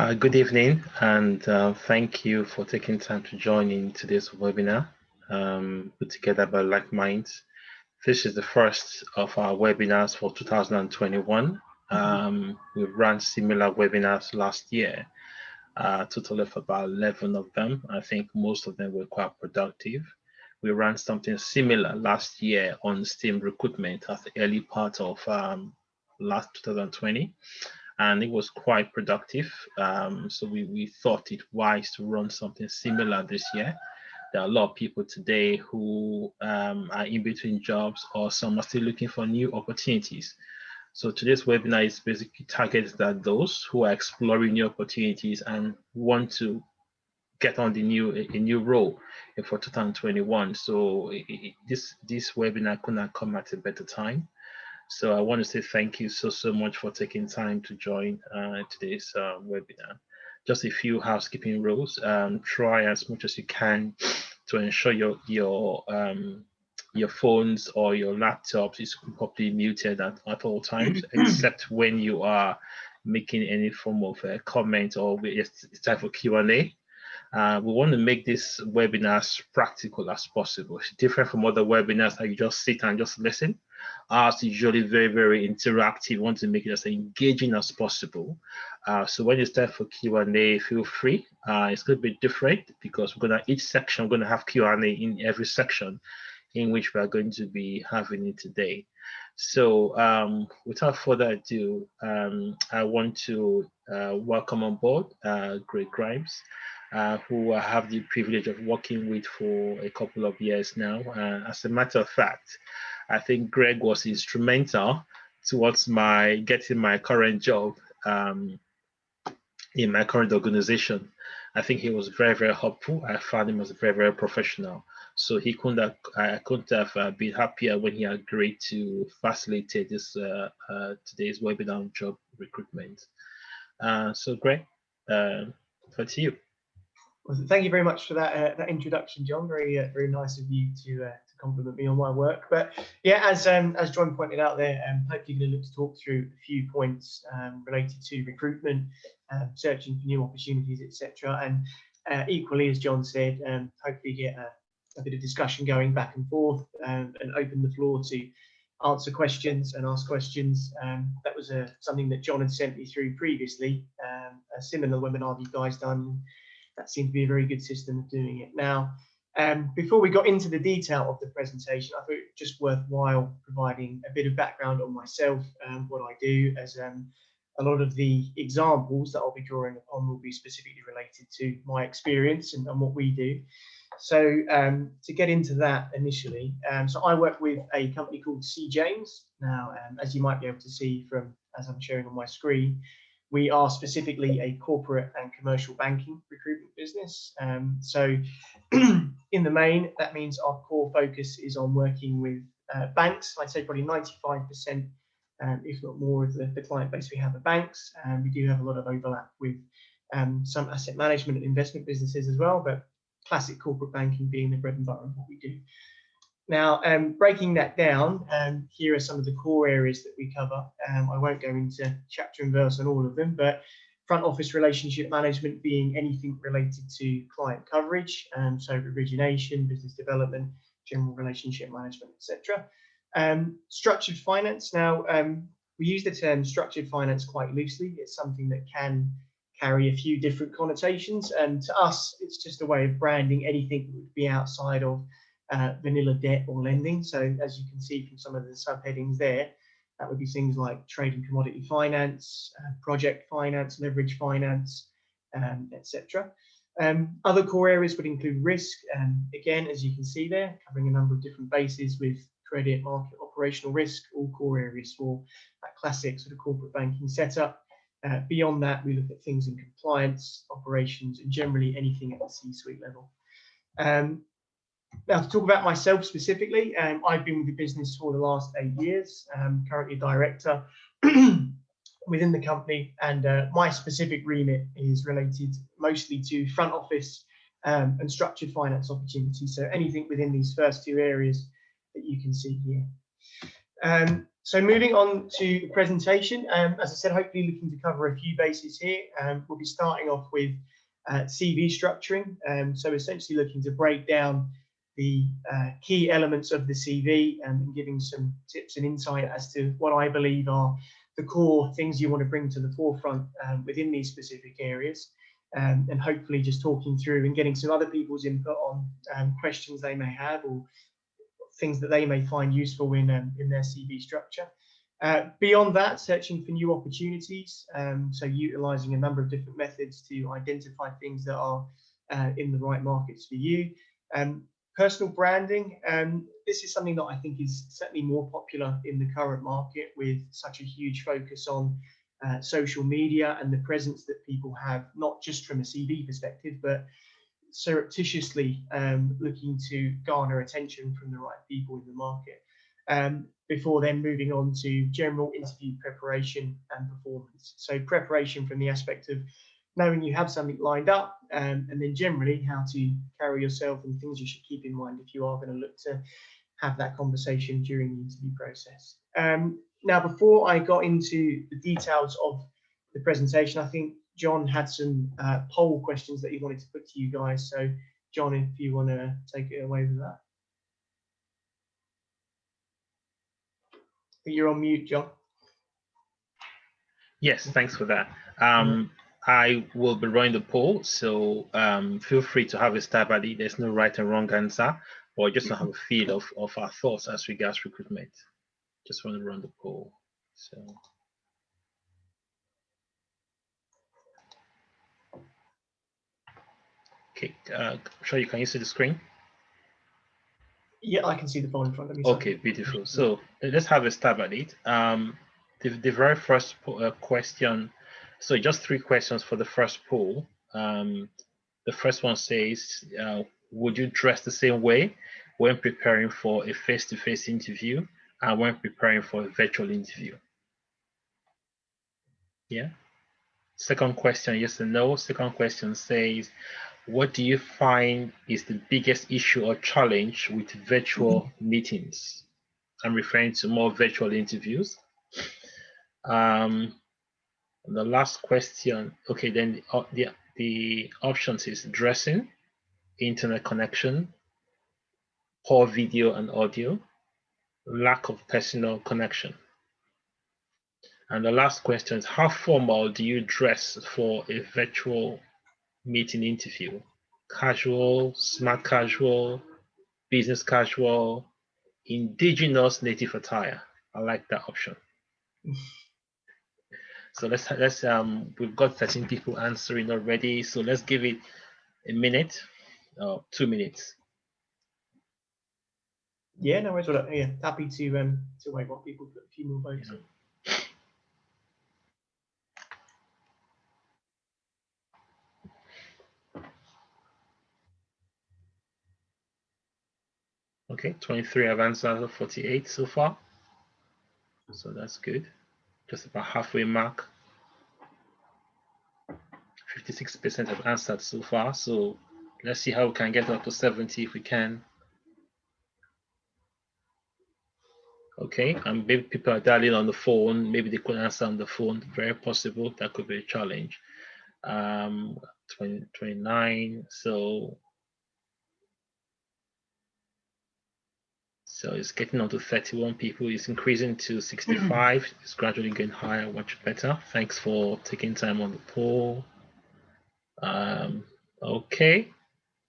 Good evening, and thank you for taking time to join in today's webinar, put together by Like Minds. This is the first of our webinars for 2021. We ran similar webinars last year, a total of about 11 of them. I think most of them were quite productive. We ran something similar last year on STEAM recruitment at the early part of last 2020. And it was quite productive. So we thought it wise to run something similar this year. There are a lot of people today who are in between jobs, or some are still looking for new opportunities. So today's webinar is basically targeted at those who are exploring new opportunities and want to get on a new role for 2021. So this webinar could not come at a better time. So I want to say thank you so much for taking time to join today's webinar. Just a few housekeeping rules. Try as much as you can to ensure your phones or your laptops is properly muted at all times, except when you are making any form of a comment or it's time for Q&A. We want to make this webinar as practical as possible. It's different from other webinars that you just sit and just listen. Ours is usually very interactive. We want to make it as engaging as possible. So when it's time for Q&A, feel free. It's going to be different because each section, we're going to have Q&A in every section in which we are going to be having it today. So without further ado, I want to welcome on board Greg Grimes, who I have the privilege of working with for a couple of years now. As a matter of fact, I think Greg was instrumental towards getting my current job in my current organization. I think he was very helpful. I found him as very professional. So I couldn't have been happier when he agreed to facilitate this today's webinar on job recruitment. So Greg, over to you. Well, thank you very much for that introduction, John. Very nice of you to compliment me on my work. But yeah, as John pointed out there, hopefully going to look to talk through a few points related to recruitment, searching for new opportunities, etc. And equally, as John said, hopefully get a bit of discussion going back and forth, and open the floor to answer questions and ask questions. That was something that John had sent me through previously, a similar webinar you guys done. That seemed to be a very good system of doing it. Now, before we got into the detail of the presentation, I thought it just worthwhile providing a bit of background on myself and what I do, as a lot of the examples that I'll be drawing upon will be specifically related to my experience and what we do. So to get into that initially, so I work with a company called C. James. Now, as you might be able to see from as I'm showing on my screen, we are specifically a corporate and commercial banking recruitment business. So in the main, that means our core focus is on working with banks. I'd say probably 95%, if not more, of the client base we have are banks. We do have a lot of overlap with some asset management and investment businesses as well, but classic corporate banking being the bread and butter of what we do. Now, breaking that down, here are some of the core areas that we cover. I won't go into chapter and verse on all of them, but front office relationship management being anything related to client coverage, so origination, business development, general relationship management, etc. Structured finance. Now, we use the term structured finance quite loosely. It's something that can carry a few different connotations, and to us, it's just a way of branding anything that would be outside of vanilla debt or lending. So as you can see from some of the subheadings there, that would be things like trade and commodity finance, project finance, leverage finance, etc. Other core areas would include risk, again, as you can see there, covering a number of different bases with credit, market, operational risk, all core areas for that classic sort of corporate banking setup. Beyond that, we look at things in compliance, operations, and generally anything at the C-suite level. Now, to talk about myself specifically, I've been with the business for the last 8 years. I'm currently a director within the company, and my specific remit is related mostly to front office and structured finance opportunities. So anything within these first two areas that you can see here. So moving on to the presentation, as I said, hopefully looking to cover a few bases here. We'll be starting off with CV structuring. So essentially looking to break down the key elements of the CV and giving some tips and insight as to what I believe are the core things you want to bring to the forefront within these specific areas. And hopefully just talking through and getting some other people's input on questions they may have or things that they may find useful in their CV structure. Beyond that, searching for new opportunities, so utilizing a number of different methods to identify things that are in the right markets for you. Personal branding, this is something that I think is certainly more popular in the current market with such a huge focus on social media and the presence that people have, not just from a CV perspective, but surreptitiously looking to garner attention from the right people in the market, before then moving on to general interview preparation and performance. So preparation from the aspect of knowing you have something lined up, and then generally how to carry yourself and things you should keep in mind if you are going to look to have that conversation during the interview process. Now, before I got into the details of the presentation, I think John had some poll questions that he wanted to put to you guys. So, John, if you want to take it away with that. I think you're on mute, John. Yes, thanks for that. I will be running the poll, so feel free to have a stab at it. There's no right and wrong answer, or just to have a feel of our thoughts as regards recruitment. Just want to run the poll. So. Okay, Shoyi, can you see the screen? Yeah, I can see the poll in front of me. Okay, beautiful. So let's have a stab at it. The very first question, so just 3 questions for the first poll. The first one says, would you dress the same way when preparing for a face-to-face interview and when preparing for a virtual interview? Yeah. Second question, yes or no. Second question says, what do you find is the biggest issue or challenge with virtual meetings? I'm referring to more virtual interviews. The last question, okay, then the options is dressing, internet connection, poor video and audio, lack of personal connection. And the last question is, how formal do you dress for a virtual meeting interview? Casual, smart casual, business casual, indigenous native attire. I like that option. So let's we've got 13 people answering already. So let's give it a minute, 2 minutes. Yeah, no worries. Yeah, happy to wait while people put a few more votes in. Okay, 23 have answered out of 48 so far. So that's good. Just about halfway mark. 56% have answered so far. So let's see how we can get up to 70 if we can. Okay, and maybe people are dialing on the phone. Maybe they couldn't answer on the phone. Very possible. That could be a challenge. 29. So it's getting on to 31 people. It's increasing to 65. It's gradually getting higher, much better. Thanks for taking time on the poll. Okay.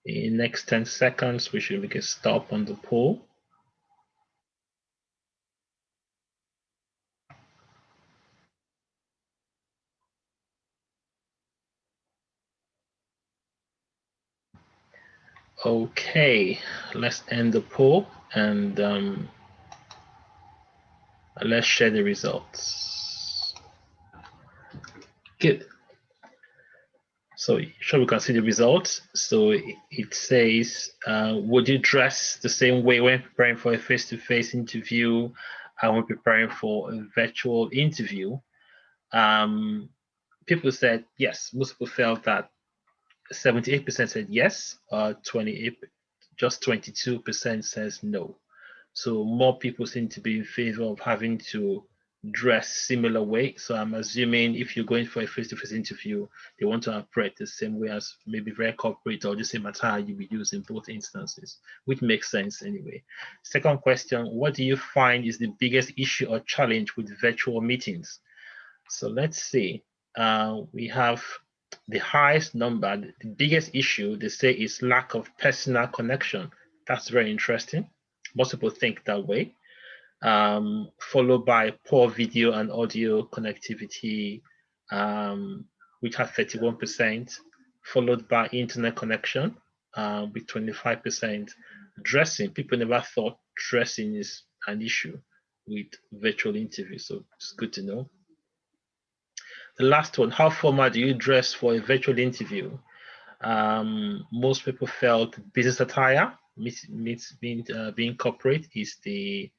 In the next 10 seconds, we should make a stop on the poll. Okay, let's end the poll and let's share the results. Good. So sure we can see the results. So it says, would you dress the same way when preparing for a face-to-face interview and when preparing for a virtual interview? People said yes. Most people felt that 78% said yes, 28, just 22% says no. So more people seem to be in favor of having to dress similar way. So I'm assuming if you're going for a face-to-face interview, they want to operate the same way as maybe very corporate or the same attire you will use in both instances, which makes sense anyway. Second question, what do you find is the biggest issue or challenge with virtual meetings? So let's see. We have the highest number, the biggest issue they say is lack of personal connection. That's very interesting. Most people think that way. Followed by poor video and audio connectivity, which had 31%, followed by internet connection with 25%. Dressing, people never thought dressing is an issue with virtual interviews, so it's good to know. The last one, how formal do you dress for a virtual interview? Most people felt business attire, being corporate, is the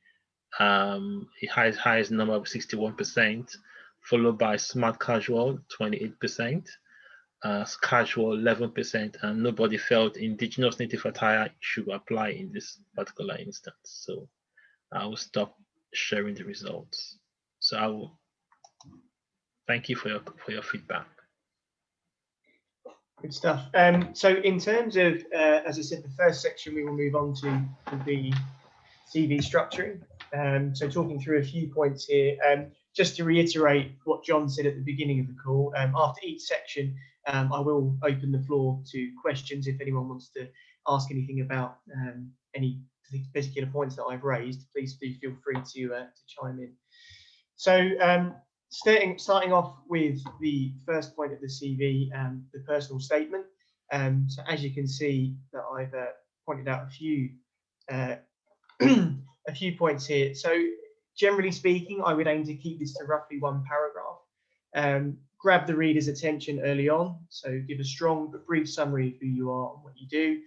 highest number of 61%, followed by smart casual, 28%, casual, 11%, and nobody felt indigenous native attire should apply in this particular instance. So I will stop sharing the results. So I will thank you for your feedback. Good stuff. So in terms of, as I said, the first section we will move on to will be CV structuring. So talking through a few points here, just to reiterate what John said at the beginning of the call, after each section, I will open the floor to questions if anyone wants to ask anything about any particular points that I've raised. Please do feel free to chime in. So starting off with the first point of the CV, the personal statement. So as you can see, that I've pointed out a few a few points here. So generally speaking, I would aim to keep this to roughly one paragraph. Grab the reader's attention early on. So give a strong but brief summary of who you are and what you do,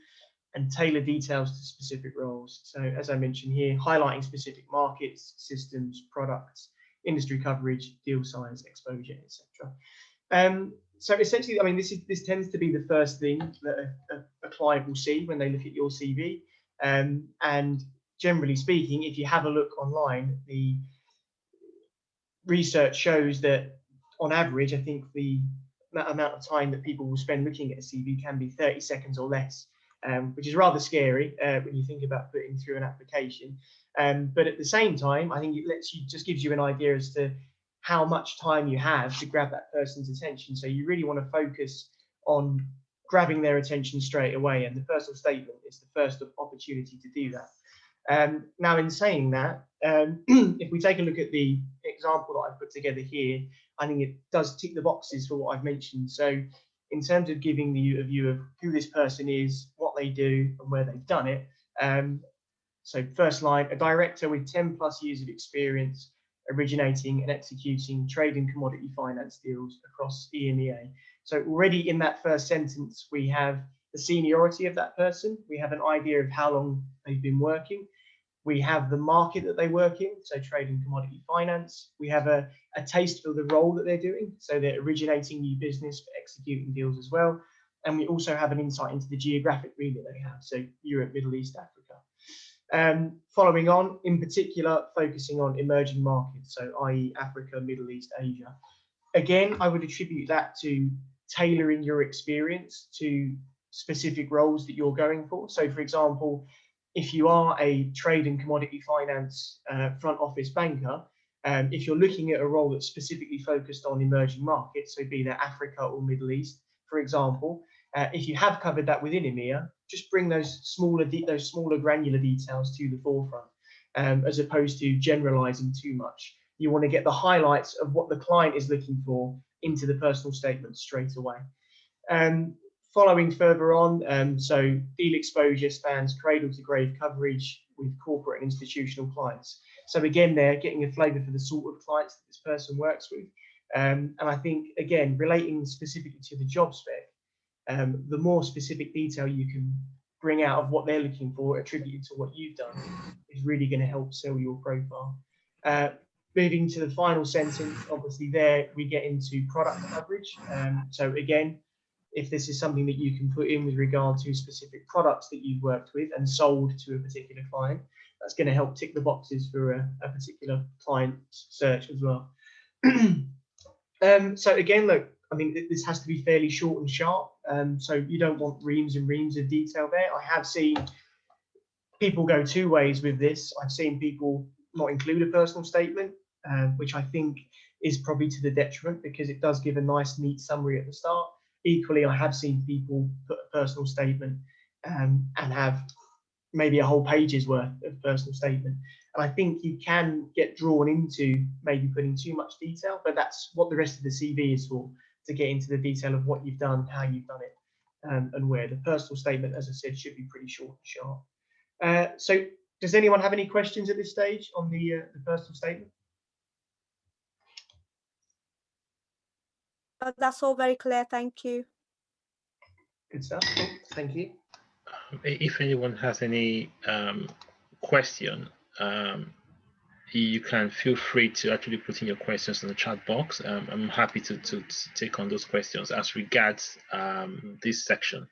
and tailor details to specific roles. So as I mentioned here, highlighting specific markets, systems, products, industry coverage, deal size, exposure, etc. So essentially, I mean, this tends to be the first thing that a client will see when they look at your CV. And generally speaking, if you have a look online, the research shows that on average, I think the amount of time that people will spend looking at a CV can be 30 seconds or less, which is rather scary when you think about putting through an application. But at the same time, I think it just gives you an idea as to how much time you have to grab that person's attention. So you really want to focus on grabbing their attention straight away, and the personal statement is the first opportunity to do that. Now, in saying that, if we take a look at the example that I've put together here, I think it does tick the boxes for what I've mentioned. So in terms of giving you a view of who this person is, what they do, and where they've done it. So first line, a director with 10+ years of experience originating and executing trade and commodity finance deals across EMEA. So already in that first sentence, we have the seniority of that person. We have an idea of how long they've been working. We have the market that they work in, so trade and commodity finance. We have a taste for the role that they're doing, so they're originating new business, but executing deals as well. And we also have an insight into the geographic remit they have, so Europe, Middle East, Africa. Following on, in particular, focusing on emerging markets, so i.e. Africa, Middle East, Asia. Again, I would attribute that to tailoring your experience to specific roles that you're going for. So for example, if you are a trade and commodity finance front office banker, if you're looking at a role that's specifically focused on emerging markets, so be that Africa or Middle East, for example, if you have covered that within EMEA, just bring those smaller granular details to the forefront, as opposed to generalizing too much. You want to get the highlights of what the client is looking for into the personal statement straight away. Following further on, so deal exposure spans cradle to grave coverage with corporate and institutional clients. So again, they're getting a flavour for the sort of clients that this person works with. And I think, again, relating specifically to the job spec, the more specific detail you can bring out of what they're looking for, attributed to what you've done, is really going to help sell your profile. Moving to the final sentence, obviously there we get into product coverage. So again, if this is something that you can put in with regard to specific products that you've worked with and sold to a particular client, that's going to help tick the boxes for a particular client search as well. So again, look, I mean, this has to be fairly short and sharp. So you don't want reams and reams of detail there. I have seen people go two ways with this. I've seen people not include a personal statement, which I think is probably to the detriment, because it does give a nice, neat summary at the start. Equally, I have seen people put a personal statement and have maybe a whole page's worth of personal statement. And I think you can get drawn into maybe putting too much detail, but that's what the rest of the CV is for, to get into the detail of what you've done, how you've done it, and where. The personal statement, as I said, should be pretty short and sharp. So does anyone have any questions at this stage on the personal statement? That's all very clear. Thank you. Good stuff. Thank you. If anyone has any question, you can feel free to actually put in your questions in the chat box. I'm happy to take on those questions as regards this section.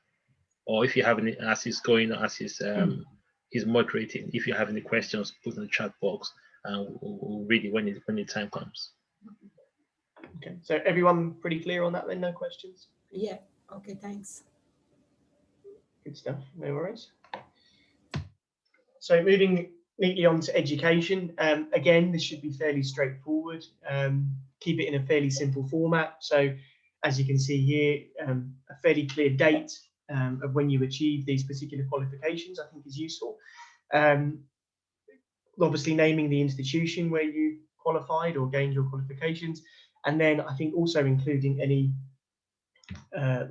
Or if you have any, as he's going, as he's moderating, if you have any questions, put in the chat box, and we'll read it when the time comes. Okay, so everyone pretty clear on that then? No questions? Yeah. Okay, thanks. Good stuff. No worries. So moving neatly on to education. Again, this should be fairly straightforward. Keep it in a fairly simple format. So as you can see here, a fairly clear date of when you achieve these particular qualifications, I think is useful. Obviously naming the institution where you qualified or gained your qualifications. And then I think also including any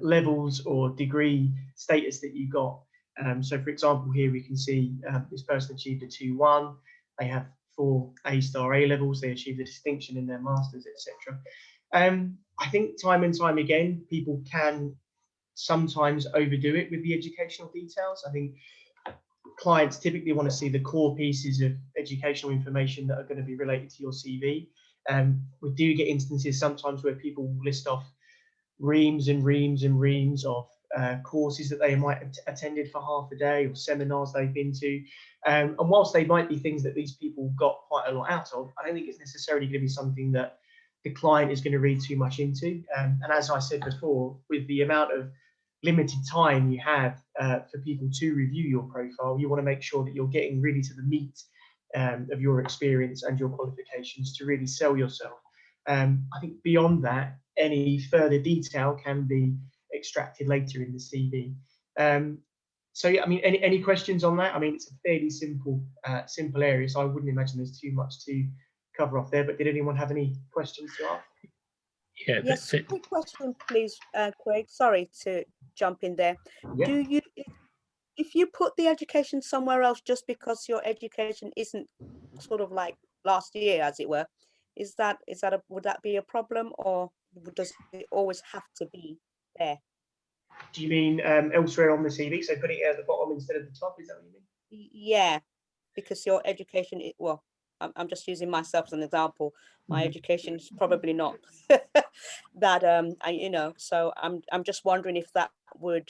levels or degree status that you got. So for example, here we can see this person achieved a 2-1. They have 4 A-star A levels. They achieved a distinction in their masters, etc. I think time and time again, people can sometimes overdo it with the educational details. I think clients typically want to see the core pieces of educational information that are going to be related to your CV. We do get instances sometimes where people list off reams and reams and reams of courses that they might have attended for half a day, or seminars they've been to. And whilst they might be things that these people got quite a lot out of, I don't think it's necessarily going to be something that the client is going to read too much into. And as I said before, with the amount of limited time you have for people to review your profile, you want to make sure that you're getting really to the meat of your experience and your qualifications to really sell yourself. I think beyond that, any further detail can be extracted later in the CV. So yeah, I mean, any questions on that? I mean, it's a fairly simple area, so I wouldn't imagine there's too much to cover off there. But did anyone have any questions to ask? Yeah. Yes, quick question, please, Craig. Sorry to jump in there. Yeah. Do you, if you put the education somewhere else just because your education isn't sort of like last year, as it were, would that be a problem, or does it always have to be there? Do you mean elsewhere on the CV? So putting it at the bottom instead of the top? Is that what you mean? Yeah, because your education, well, I'm just using myself as an example. My education is probably not that, so I'm just wondering if that would.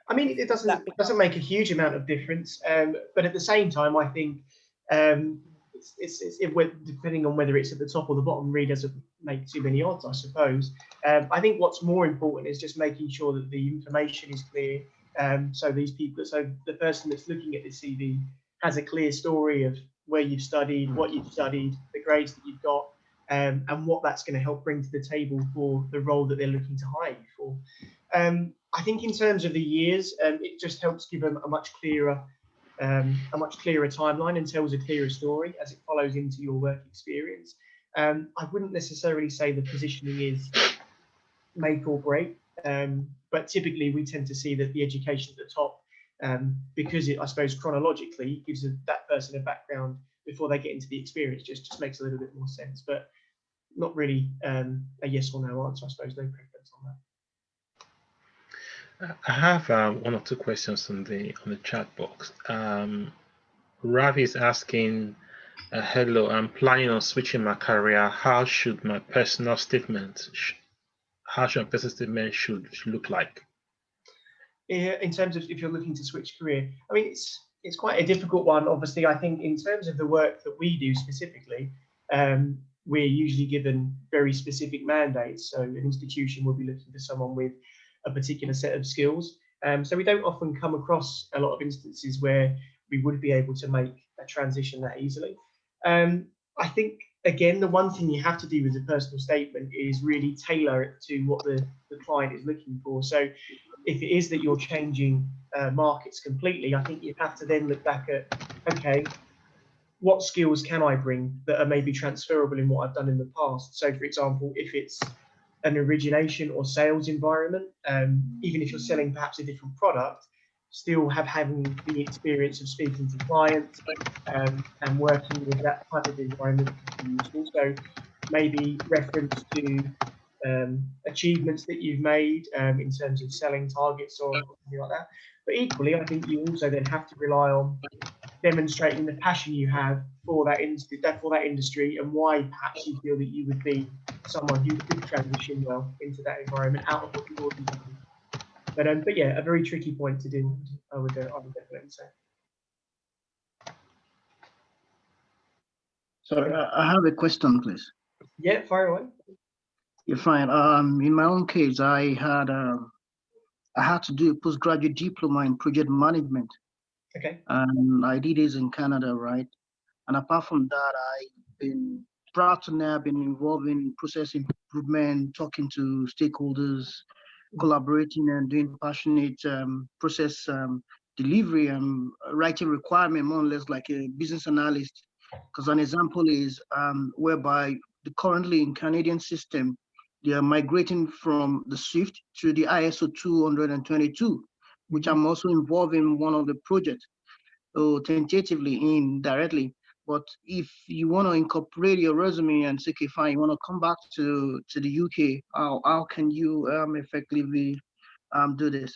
I mean, it doesn't make a huge amount of difference, but at the same time, I think depending on whether it's at the top or the bottom, really doesn't make too many odds, I suppose. I think what's more important is just making sure that the information is clear. So the person that's looking at the CV has a clear story of where you've studied, what you've studied, the grades that you've got, and what that's going to help bring to the table for the role that they're looking to hire you for. I think in terms of the years, it just helps give them a much clearer timeline and tells a clearer story as it follows into your work experience. I wouldn't necessarily say the positioning is make or break, but typically we tend to see that the education at the top, because I suppose chronologically gives that person a background before they get into the experience, just makes a little bit more sense, but not really a yes or no answer, I suppose. No preference on that. I have 1 or 2 questions on the chat box. Ravi is asking, hello, I'm planning on switching my career. How should my personal statement should look like? In terms of if you're looking to switch career, I mean, it's quite a difficult one. Obviously, I think in terms of the work that we do specifically, we're usually given very specific mandates. So an institution will be looking for someone with a particular set of skills. So we don't often come across a lot of instances where we would be able to make a transition that easily. I think, again, the one thing you have to do with a personal statement is really tailor it to what the client is looking for. So if it is that you're changing markets completely, I think you have to then look back at, okay, what skills can I bring that are maybe transferable in what I've done in the past? So, for example, if it's an origination or sales environment, even if you're selling perhaps a different product, still having the experience of speaking to clients and working with that type of environment can be useful. So maybe reference to achievements that you've made in terms of selling targets or something like that. But equally, I think you also then have to rely on demonstrating the passion you have for that industry and why perhaps you feel that you would be someone who could transition well into that environment out of what you already do. But yeah, a very tricky point to do. I would definitely say. So I have a question, please. Yeah, fire away. You're fine. In my own case, I had to do a postgraduate diploma in project management. Okay. And I did this in Canada, right? And apart from that, I've been proud to now been involved in process improvement, talking to stakeholders, collaborating and doing passionate process delivery and writing requirement, more or less like a business analyst. Because an example is whereby currently in Canadian system, they are migrating from the Swift to the ISO 222, which I'm also involved in one of the projects, so tentatively, indirectly. But if you want to incorporate your resume and say, okay, fine, you want to come back to the UK, how can you effectively do this?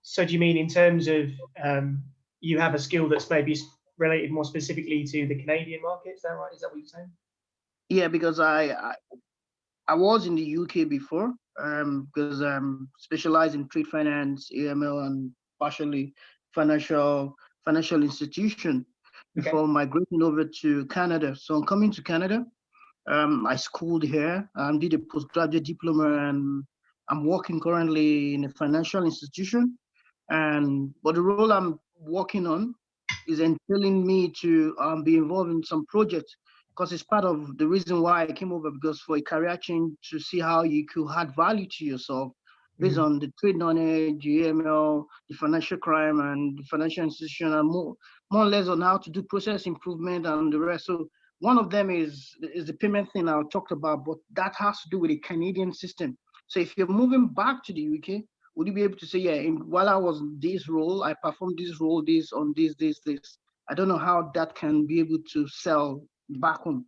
So do you mean in terms of you have a skill that's maybe related more specifically to the Canadian market? Is that right? Is that what you're saying? Yeah, because I was in the UK before, because I'm specialized in trade finance, AML, and partially financial institution before migrating over to Canada. So I'm coming to Canada. I schooled here, did a postgraduate diploma, and I'm working currently in a financial institution. But the role I'm working on is entailing me to be involved in some projects, because it's part of the reason why I came over, because for a career change, to see how you could add value to yourself based on the trade knowledge, AML, the financial crime, and the financial institution, and more or less on how to do process improvement and the rest. So one of them is the payment thing I talked about, but that has to do with the Canadian system. So if you're moving back to the UK, would you be able to say, yeah, while I was in this role, I performed this role, this on this. I don't know how that can be able to sell back home.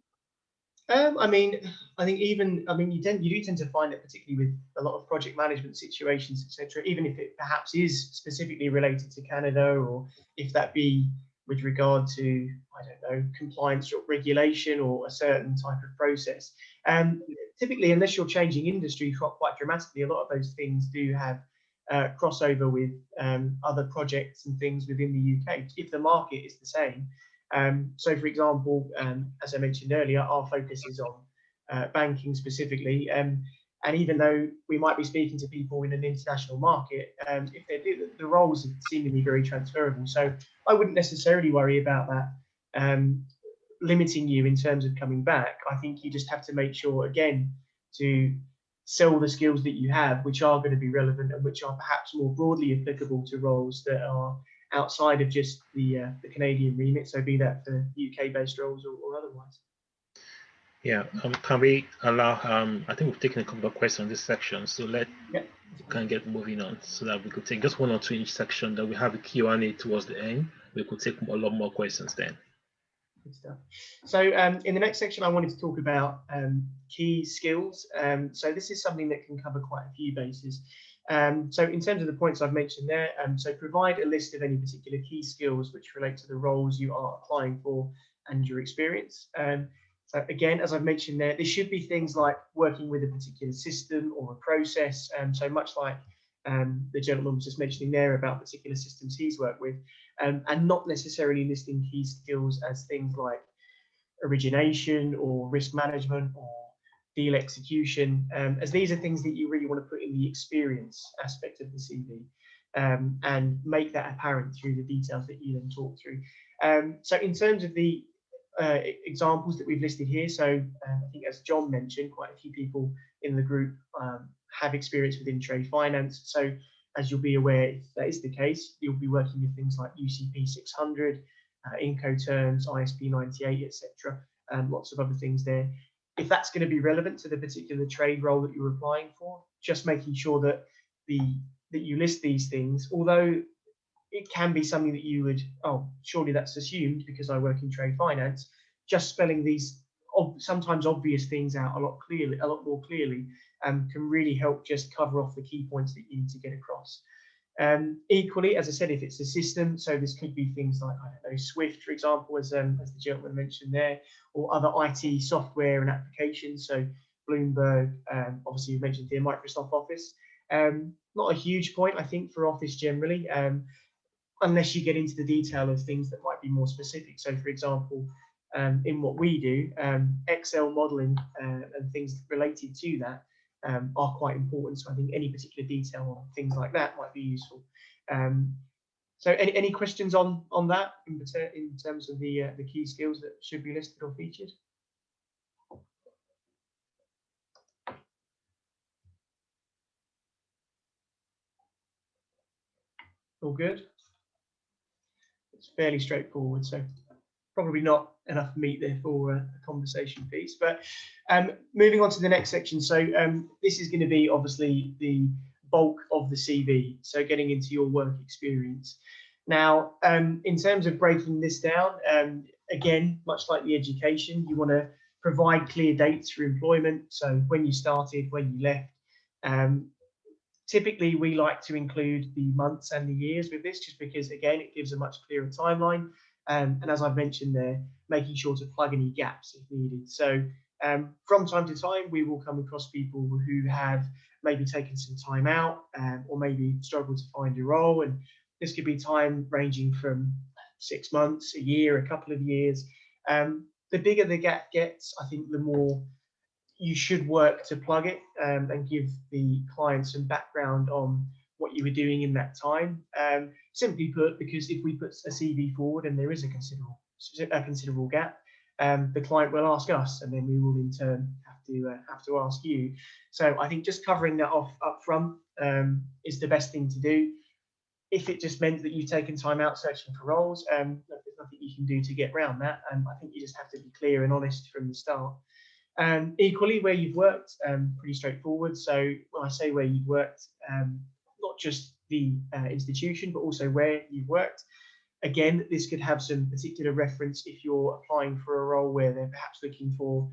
I mean, I think you do tend to find it, particularly with a lot of project management situations, etc. Even if it perhaps is specifically related to Canada, or if that be with regard to, I don't know, compliance or regulation or a certain type of process. Typically, unless you're changing industry quite dramatically, a lot of those things do have crossover with other projects and things within the UK, if the market is the same. So, for example, as I mentioned earlier, our focus is on banking specifically. And even though we might be speaking to people in an international market, if they do, the roles are seemingly very transferable. So I wouldn't necessarily worry about that limiting you in terms of coming back. I think you just have to make sure, again, to sell the skills that you have, which are going to be relevant and which are perhaps more broadly applicable to roles that are outside of just the Canadian remit, so be that for UK-based roles or otherwise. Yeah, can we allow, I think we've taken a couple of questions in this section, so can get moving on so that we could take just one or two in each section, that we have a Q&A towards the end. We could take a lot more questions then. Good stuff. So in the next section, I wanted to talk about key skills. So this is something that can cover quite a few bases. So in terms of the points I've mentioned there, so provide a list of any particular key skills which relate to the roles you are applying for and your experience. So again, as I've mentioned there, this should be things like working with a particular system or a process. So much like the gentleman was just mentioning there about particular systems he's worked with, and not necessarily listing key skills as things like origination or risk management or deal execution, as these are things that you really want to put in the experience aspect of the CV, and make that apparent through the details that you then talk through. So in terms of the examples that we've listed here, so I think as John mentioned, quite a few people in the group have experience within trade finance. So as you'll be aware, if that is the case, you'll be working with things like UCP 600, Incoterms, ISP 98, etc., and lots of other things there. If that's going to be relevant to the particular trade role that you're applying for, just making sure that that you list these things, although it can be something that you would, oh, surely that's assumed because I work in trade finance, just spelling these sometimes obvious things out a lot more clearly, can really help just cover off the key points that you need to get across. Equally, as I said, if it's a system, so this could be things like, I don't know, Swift, for example, as the gentleman mentioned there, or other IT software and applications. So Bloomberg, obviously you mentioned here Microsoft Office. Not a huge point, I think, for Office generally, unless you get into the detail of things that might be more specific. So, for example, in what we do, Excel modeling and things related to that are quite important. So I think any particular detail on things like that might be useful. So any questions on that in terms of the key skills that should be listed or featured? All good? It's fairly straightforward, so probably not enough meat there for a conversation piece. But moving on to the next section. So this is going to be obviously the bulk of the CV, so getting into your work experience. Now, in terms of breaking this down, again, much like the education, you want to provide clear dates for employment. So when you started, when you left. Typically, we like to include the months and the years with this, just because, again, it gives a much clearer timeline. And as I've mentioned there, making sure to plug any gaps if needed. So from time to time, we will come across people who have maybe taken some time out or maybe struggled to find a role. And this could be time ranging from 6 months, a year, a couple of years. The bigger the gap gets, I think the more you should work to plug it and give the client some background on what you were doing in that time. Simply put, because if we put a CV forward and there is a considerable gap, the client will ask us, and then we will in turn have to ask you. So I think just covering that off up front is the best thing to do. If it just meant that you've taken time out searching for roles, there's nothing you can do to get around that. I think you just have to be clear and honest from the start. Equally, where you've worked, pretty straightforward. So when I say where you've worked, not just the institution, but also where you've worked. Again, this could have some particular reference if you're applying for a role where they're perhaps looking for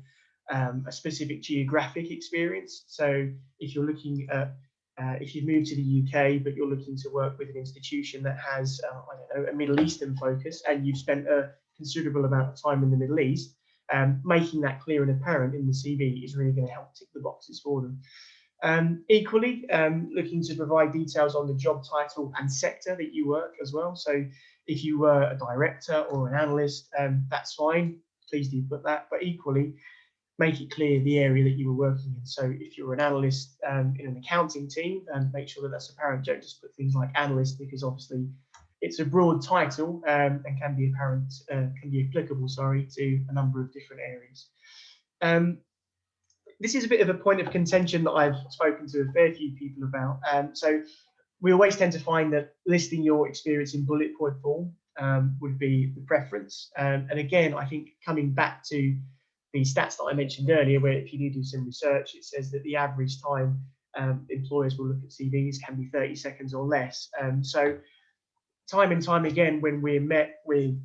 a specific geographic experience. So if you're looking at, if you've moved to the UK, but you're looking to work with an institution that has, I don't know, a Middle Eastern focus, and you've spent a considerable amount of time in the Middle East, making that clear and apparent in the CV is really going to help tick the boxes for them. Equally, looking to provide details on the job title and sector that you work as well. So if you were a director or an analyst, that's fine. Please do put that. But equally, make it clear the area that you were working in. So if you're an analyst in an accounting team, make sure that that's apparent. Don't just put things like analyst, because obviously it's a broad title and can be applicable, to a number of different areas. This is a bit of a point of contention that I've spoken to a fair few people about. So we always tend to find that listing your experience in bullet point form would be the preference. And again, I think coming back to the stats that I mentioned earlier, where if you do some research, it says that the average time employers will look at CVs can be 30 seconds or less. So time and time again, when we're met with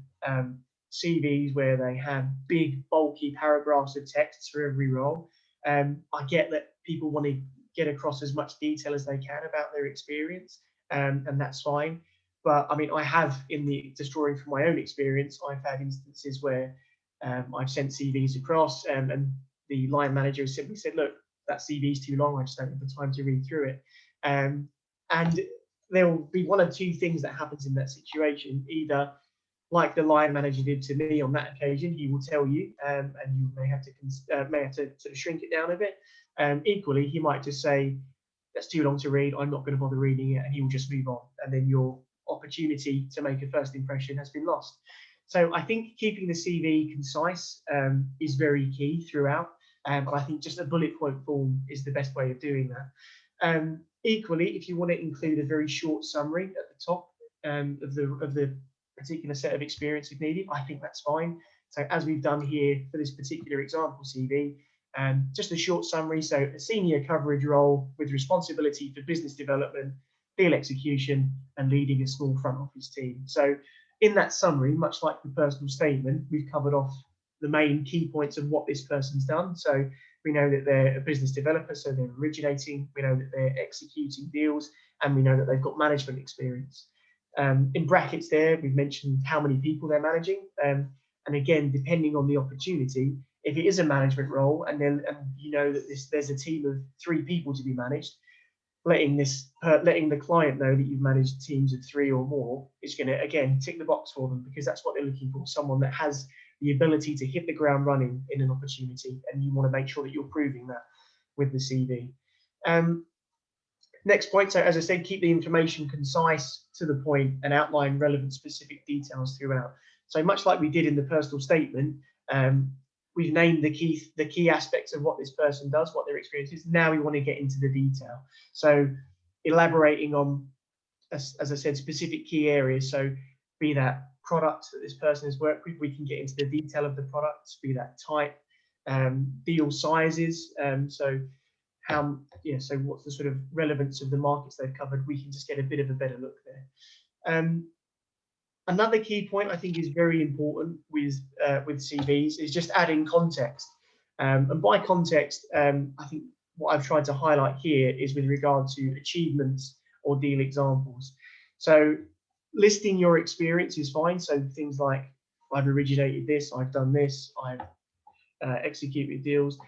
CVs where they have big, bulky paragraphs of text for every role, I get that people want to get across as much detail as they can about their experience, and that's fine. But I mean, I have, just drawing from my own experience, I've had instances where I've sent CVs across and the line manager has simply said, look, that CV is too long, I just don't have the time to read through it. And And there will be one of two things that happens in that situation. Either, like the line manager did to me on that occasion, he will tell you, and you may have to sort of shrink it down a bit. Equally, he might just say, that's too long to read, I'm not going to bother reading it, and he will just move on. And then your opportunity to make a first impression has been lost. So I think keeping the CV concise is very key throughout. And I think just a bullet point form is the best way of doing that. Equally, if you want to include a very short summary at the top of the particular set of experience if needed, I think that's fine. So as we've done here for this particular example CV, just a short summary. So a senior coverage role with responsibility for business development, deal execution, and leading a small front office team. So in that summary, much like the personal statement, we've covered off the main key points of what this person's done. So we know that they're a business developer, so they're originating. We know that they're executing deals, and we know that they've got management experience. In brackets there, we've mentioned how many people they're managing. And again, depending on the opportunity, if it is a management role and you know that there's a team of 3 people to be managed, letting the client know that you've managed teams of 3 or more is going to, again, tick the box for them, because that's what they're looking for, someone that has the ability to hit the ground running in an opportunity, and you want to make sure that you're proving that with the CV. Next point, so as I said, keep the information concise, to the point, and outline relevant specific details throughout. So much like we did in the personal statement, we've named the key aspects of what this person does, what their experience is. Now we want to get into the detail. So elaborating on, as I said, specific key areas. So be that product that this person has worked with, we can get into the detail of the products, be that type, deal sizes. So what's the sort of relevance of the markets they've covered? We can just get a bit of a better look there. Another key point I think is very important with CVs is just adding context. And by context, I think what I've tried to highlight here is with regard to achievements or deal examples. So listing your experience is fine. So things like, I've originated this, I've done this, I've executed deals.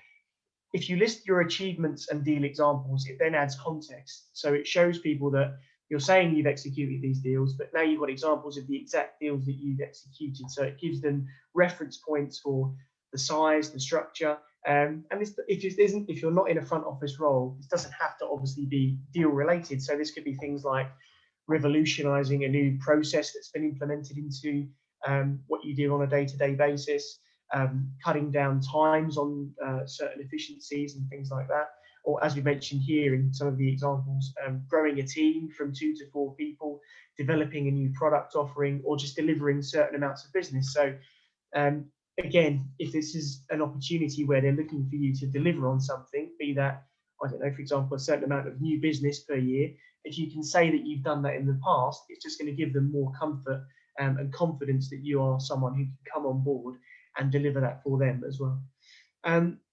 If you list your achievements and deal examples, it then adds context. So it shows people that you're saying you've executed these deals, but now you've got examples of the exact deals that you've executed. So it gives them reference points for the size, the structure. And if you're not in a front office role, this doesn't have to obviously be deal related. So this could be things like revolutionizing a new process that's been implemented into what you do on a day-to-day basis, cutting down times on certain efficiencies and things like that. Or as we mentioned here in some of the examples, growing a team from 2 to 4 people, developing a new product offering, or just delivering certain amounts of business. So again, if this is an opportunity where they're looking for you to deliver on something, be that, I don't know, for example, a certain amount of new business per year, if you can say that you've done that in the past, it's just going to give them more comfort and confidence that you are someone who can come on board and deliver that for them as well.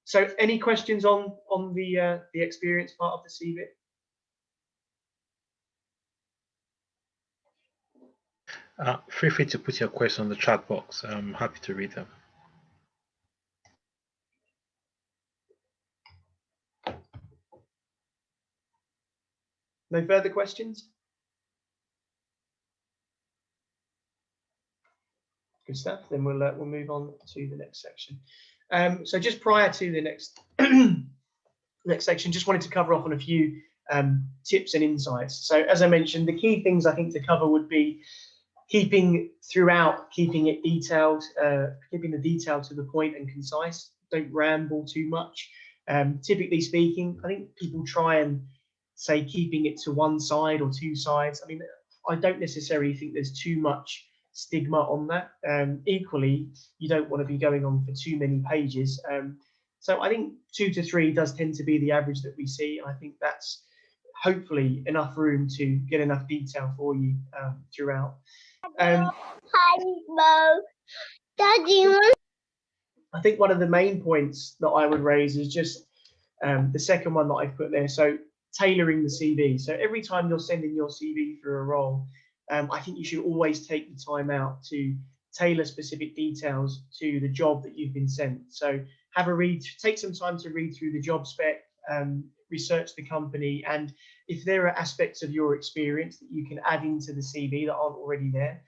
So any questions on the experience part of the CV? Feel free to put your question in the chat box. I'm happy to read them. No further questions? Good stuff. Then we'll move on to the next section. So just prior to the next next section, just wanted to cover off on a few tips and insights. So as I mentioned, the key things I think to cover would be keeping it detailed, keeping the detail to the point and concise. Don't ramble too much. Typically speaking, I think people try and say keeping it to one side or 2 sides. I mean, I don't necessarily think there's too much stigma on that. Equally, you don't want to be going on for too many pages. So I think 2 to 3 does tend to be the average that we see. I think that's hopefully enough room to get enough detail for you throughout. I think one of the main points that I would raise is just the second one that I've put there. So tailoring the CV. So every time you're sending your CV for a role, I think you should always take the time out to tailor specific details to the job that you've been sent. So have a read, take some time to read through the job spec, research the company, and if there are aspects of your experience that you can add into the CV that aren't already there,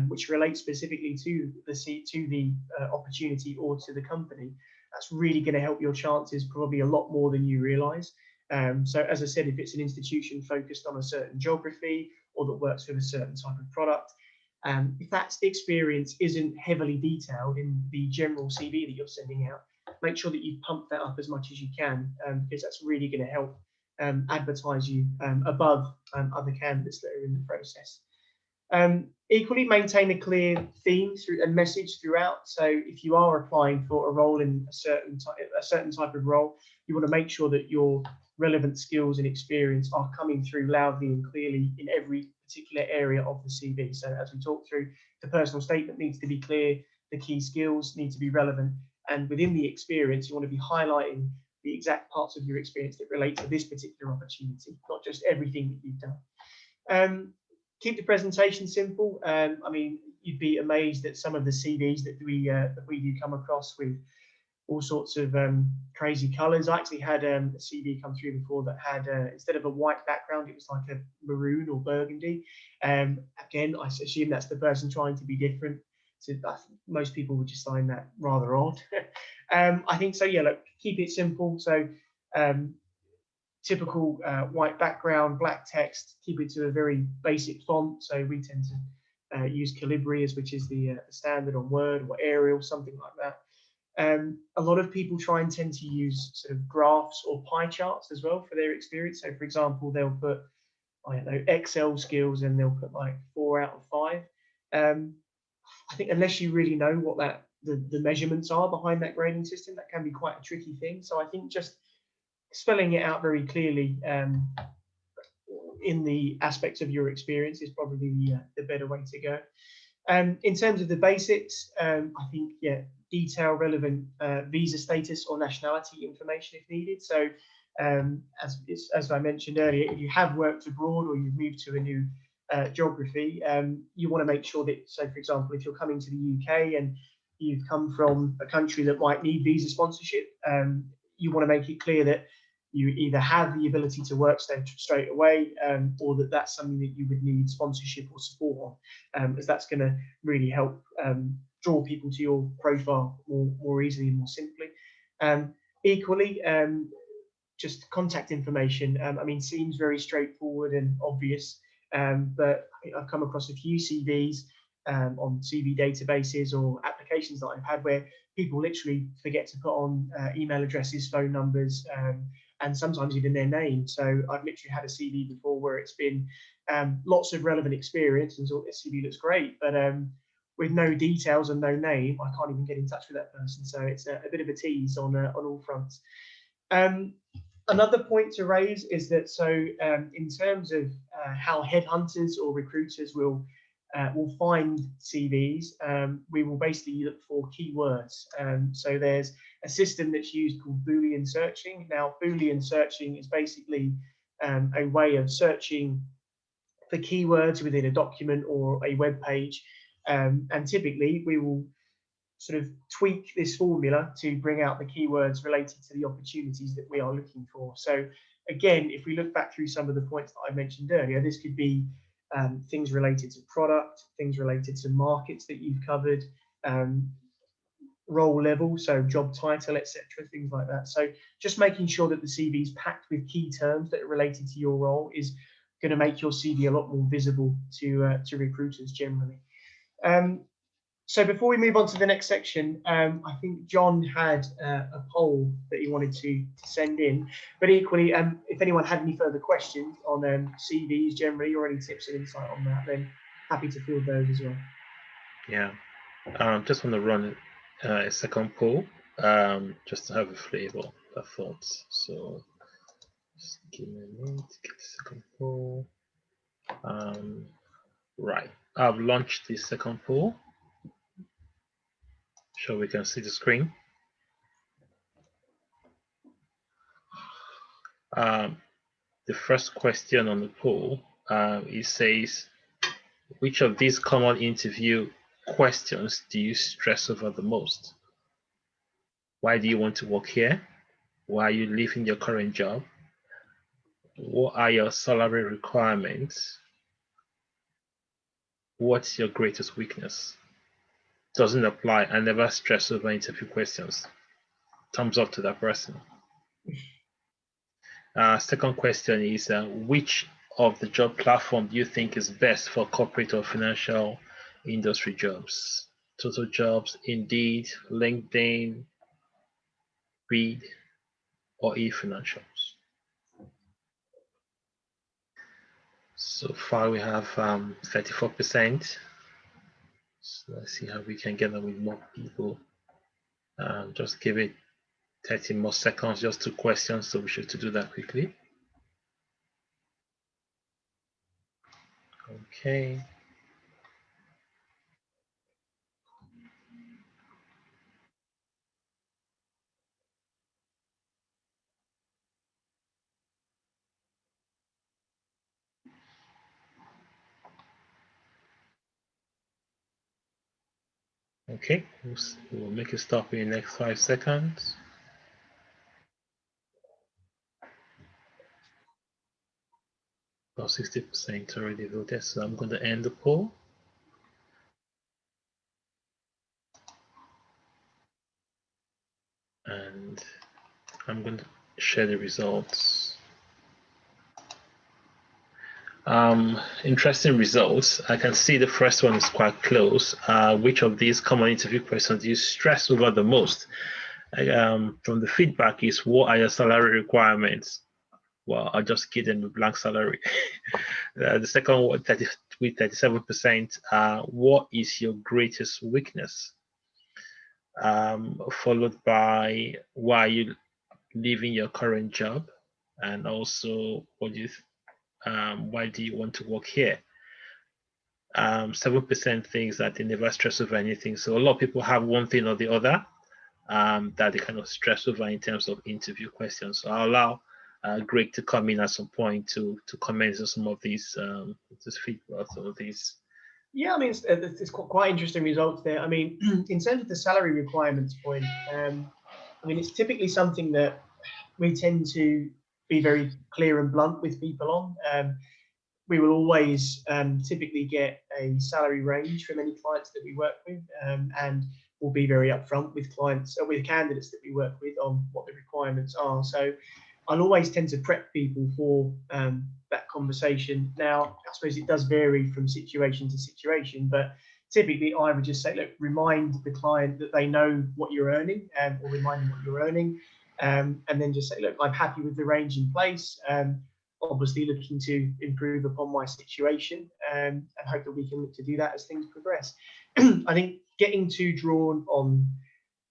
which relate specifically to the opportunity or to the company, that's really going to help your chances probably a lot more than you realize. So as I said, if it's an institution focused on a certain geography or that works with a certain type of product, if that experience isn't heavily detailed in the general CV that you're sending out, make sure that you pump that up as much as you can, because that's really going to help advertise you above other candidates that are in the process. Equally, maintain a clear theme and message throughout. So if you are applying for a role in a certain type of role, you want to make sure that your relevant skills and experience are coming through loudly and clearly in every particular area of the CV. So as we talked through, the personal statement needs to be clear, the key skills need to be relevant, and within the experience, you want to be highlighting the exact parts of your experience that relate to this particular opportunity, not just everything that you've done. Keep the presentation simple. I mean, you'd be amazed at some of the CVs that we do come across with all sorts of crazy colors. I actually had a CV come through before that had, instead of a white background, it was like a maroon or burgundy. Again, I assume that's the person trying to be different. So most people would just find that rather odd. I think so, yeah, look, keep it simple. So typical white background, black text, keep it to a very basic font. So we tend to use Calibri, which is the standard on Word, or Arial, something like that. A lot of people try and tend to use sort of graphs or pie charts as well for their experience. So for example, they'll put, I don't know, Excel skills, and they'll put like 4 out of 5. I think unless you really know what the measurements are behind that grading system, that can be quite a tricky thing. So I think just spelling it out very clearly in the aspects of your experience is probably the better way to go. In terms of the basics, I think, yeah, detail relevant visa status or nationality information if needed. So as I mentioned earlier, if you have worked abroad or you've moved to a new geography, you want to make sure that, so for example, if you're coming to the UK and you've come from a country that might need visa sponsorship, you want to make it clear that you either have the ability to work straight away, or that's something that you would need sponsorship or support on, as that's going to really help draw people to your profile more easily and more simply. Equally, just contact information. I mean, seems very straightforward and obvious, but I've come across a few CVs on CV databases or applications that I've had where people literally forget to put on email addresses, phone numbers, and sometimes even their name. So I've literally had a CV before where it's been lots of relevant experience and thought this CV looks great, but with no details and no name, I can't even get in touch with that person. So it's a bit of a tease on all fronts. Another point to raise is that, so in terms of how headhunters or recruiters will find CVs, we will basically look for keywords. So there's a system that's used called Boolean Searching. Now, Boolean Searching is basically a way of searching for keywords within a document or a web page. And typically, we will sort of tweak this formula to bring out the keywords related to the opportunities that we are looking for. So again, if we look back through some of the points that I mentioned earlier, this could be things related to product, things related to markets that you've covered, role level, so job title, etc., things like that. So just making sure that the CV is packed with key terms that are related to your role is going to make your CV a lot more visible to recruiters generally. So before we move on to the next section, I think John had a poll that he wanted to send in, but equally, if anyone had any further questions on CVs generally or any tips and insight on that, then happy to field those as well. Yeah, just want to run a second poll, just to have a flavor of thoughts. So just give me a minute to get the second poll. Right, I've launched the second poll. Sure, we can see the screen. The first question on the poll, it says, which of these common interview questions do you stress over the most? Why do you want to work here? why are you leaving your current job? What are your salary requirements? What's your greatest weakness? Doesn't apply. I never stress over interview questions. Thumbs up to that person. Second question is, which of the job platform do you think is best for corporate or financial industry jobs? Total Jobs, Indeed, LinkedIn, Reed, or eFinancials? So far we have 34%. So let's see how we can get them with more people. Just give it 30 more seconds, just 2 questions, so we should do that quickly. Okay. Okay, we'll make it stop in the next 5 seconds. About 60% already voted, so I'm going to end the poll. And I'm going to share the results. Interesting results. I can see the first one is quite close. Which of these common interview questions do you stress over the most? From the feedback is, what are your salary requirements? Well, I'll just give them a blank salary. The second one, with 37%, what is your greatest weakness? Followed by, why are you leaving your current job? And also, why do you want to work here? 7% thinks that they never stress over anything. So a lot of people have one thing or the other that they kind of stress over in terms of interview questions. So I'll allow Greg to come in at some point to comment on some of these feedback, some of these. Yeah, I mean, it's quite interesting results there. I mean, in terms of the salary requirements point, I mean, it's typically something that we tend to be very clear and blunt with people on. We will always typically get a salary range from any clients that we work with, and we'll be very upfront with clients or with candidates that we work with on what the requirements are. So I'll always tend to prep people for that conversation. Now, I suppose it does vary from situation to situation, but typically I would just say, look, remind the client that they know what you're earning, or remind them what you're earning, and then just say, look, I'm happy with the range in place. Obviously looking to improve upon my situation, and hope that we can look to do that as things progress. I think getting too drawn on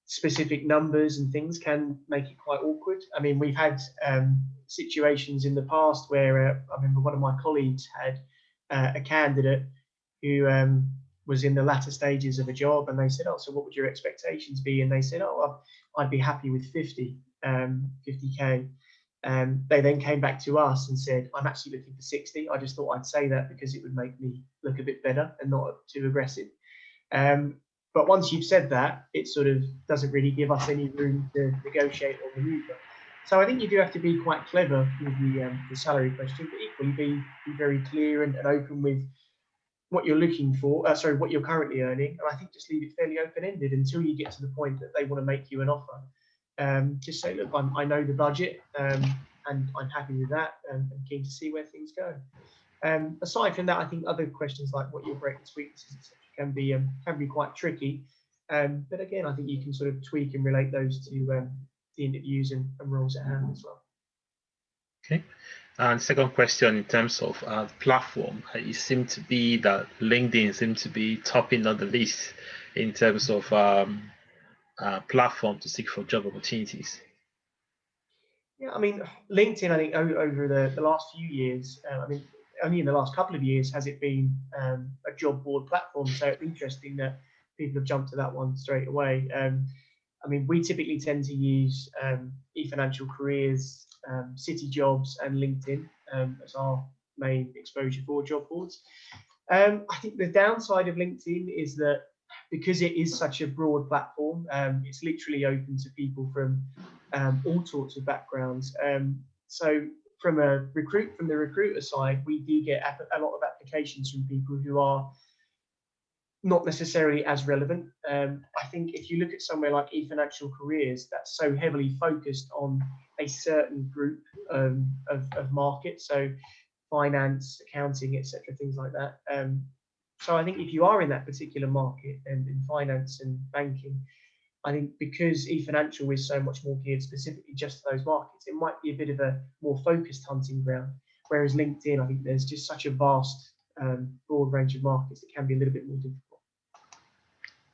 specific numbers and things can make it quite awkward. I mean, we've had situations in the past where I remember one of my colleagues had a candidate who was in the latter stages of a job, and they said, oh, so what would your expectations be? And they said, oh, I'd be happy with 50K. They then came back to us and said, I'm actually looking for 60. I just thought I'd say that because it would make me look a bit better and not too aggressive. But once you've said that, it sort of doesn't really give us any room to negotiate or maneuver. So I think you do have to be quite clever with the salary question, but equally be very clear and open with what you're looking for, what you're currently earning. And I think just leave it fairly open-ended until you get to the point that they want to make you an offer. Just say, look, I know the budget, and I'm happy with that, and keen to see where things go. Aside from that, I think other questions like what your greatest weaknesses, etc., can be quite tricky. But again, I think you can sort of tweak and relate those to the interviews and roles at hand as well. Okay. And second question, in terms of platform, it seemed to be that LinkedIn seemed to be topping on the list in terms of platform to seek for job opportunities. Yeah, I mean, LinkedIn, I think over the last few years, I mean, only in the last couple of years has it been a job board platform. So it's interesting that people have jumped to that one straight away. I mean, we typically tend to use eFinancial Careers, City Jobs, and LinkedIn as our main exposure for job boards. I think the downside of LinkedIn is that because it is such a broad platform, it's literally open to people from all sorts of backgrounds. So from the recruiter side, we do get a lot of applications from people who are not necessarily as relevant. I think if you look at somewhere like eFinancial Careers, that's so heavily focused on a certain group of markets, so finance, accounting, etc., things like that. So I think if you are in that particular market and in finance and banking, I think because eFinancial is so much more geared specifically just to those markets, it might be a bit of a more focused hunting ground. Whereas LinkedIn, I think there's just such a vast, broad range of markets, it can be a little bit more difficult.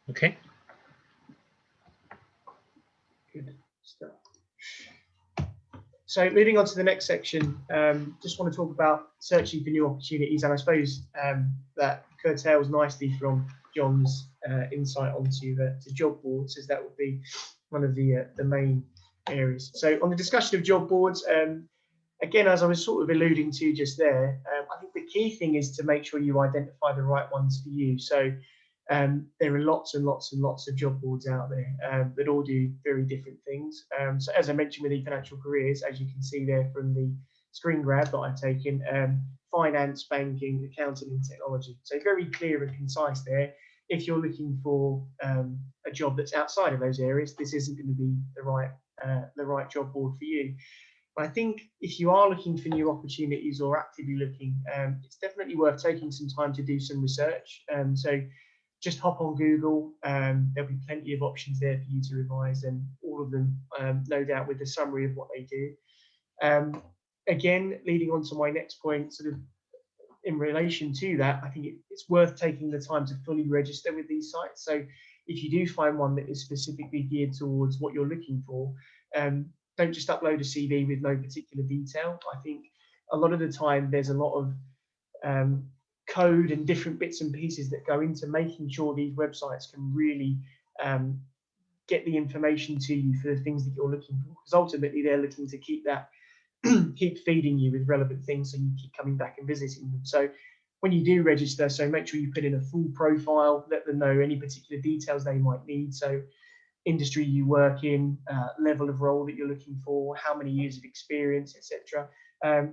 Okay. Good stuff. So moving on to the next section, just want to talk about searching for new opportunities, and I suppose that curtails nicely from John's insight onto to job boards, as that would be one of the main areas. So on the discussion of job boards, again, as I was sort of alluding to just there, I think the key thing is to make sure you identify the right ones for you. So there are lots and lots and lots of job boards out there that all do very different things. So as I mentioned with eFinancial Careers, as you can see there from the screen grab that I've taken, finance, banking, accounting and technology. So very clear and concise there. If you're looking for a job that's outside of those areas, this isn't going to be the right job board for you. I think if you are looking for new opportunities or actively looking, it's definitely worth taking some time to do some research. So just hop on Google. There'll be plenty of options there for you to revise, and all of them, no doubt, with the summary of what they do. Again, leading on to my next point, sort of in relation to that, I think it's worth taking the time to fully register with these sites. So if you do find one that is specifically geared towards what you're looking for, don't just upload a CV with no particular detail. I think a lot of the time there's a lot of code and different bits and pieces that go into making sure these websites can really get the information to you for the things that you're looking for, because ultimately they're looking to keep that keep feeding you with relevant things so you keep coming back and visiting them. So when you do register, so make sure you put in a full profile, let them know any particular details they might need. So industry you work in, level of role that you're looking for, how many years of experience, etc.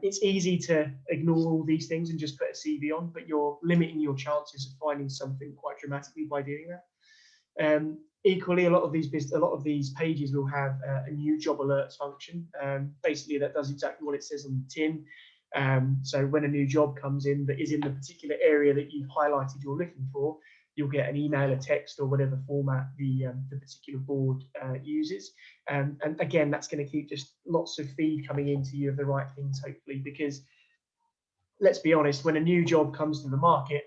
It's easy to ignore all these things and just put a CV on, but you're limiting your chances of finding something quite dramatically by doing that. Equally, a lot of these pages will have a new job alerts function. Basically, that does exactly what it says on the tin. So when a new job comes in that is in the particular area that you've highlighted you're looking for, you'll get an email, a text, or whatever format the particular board uses. And again, that's going to keep just lots of feed coming into you of the right things, hopefully, because let's be honest, when a new job comes to the market,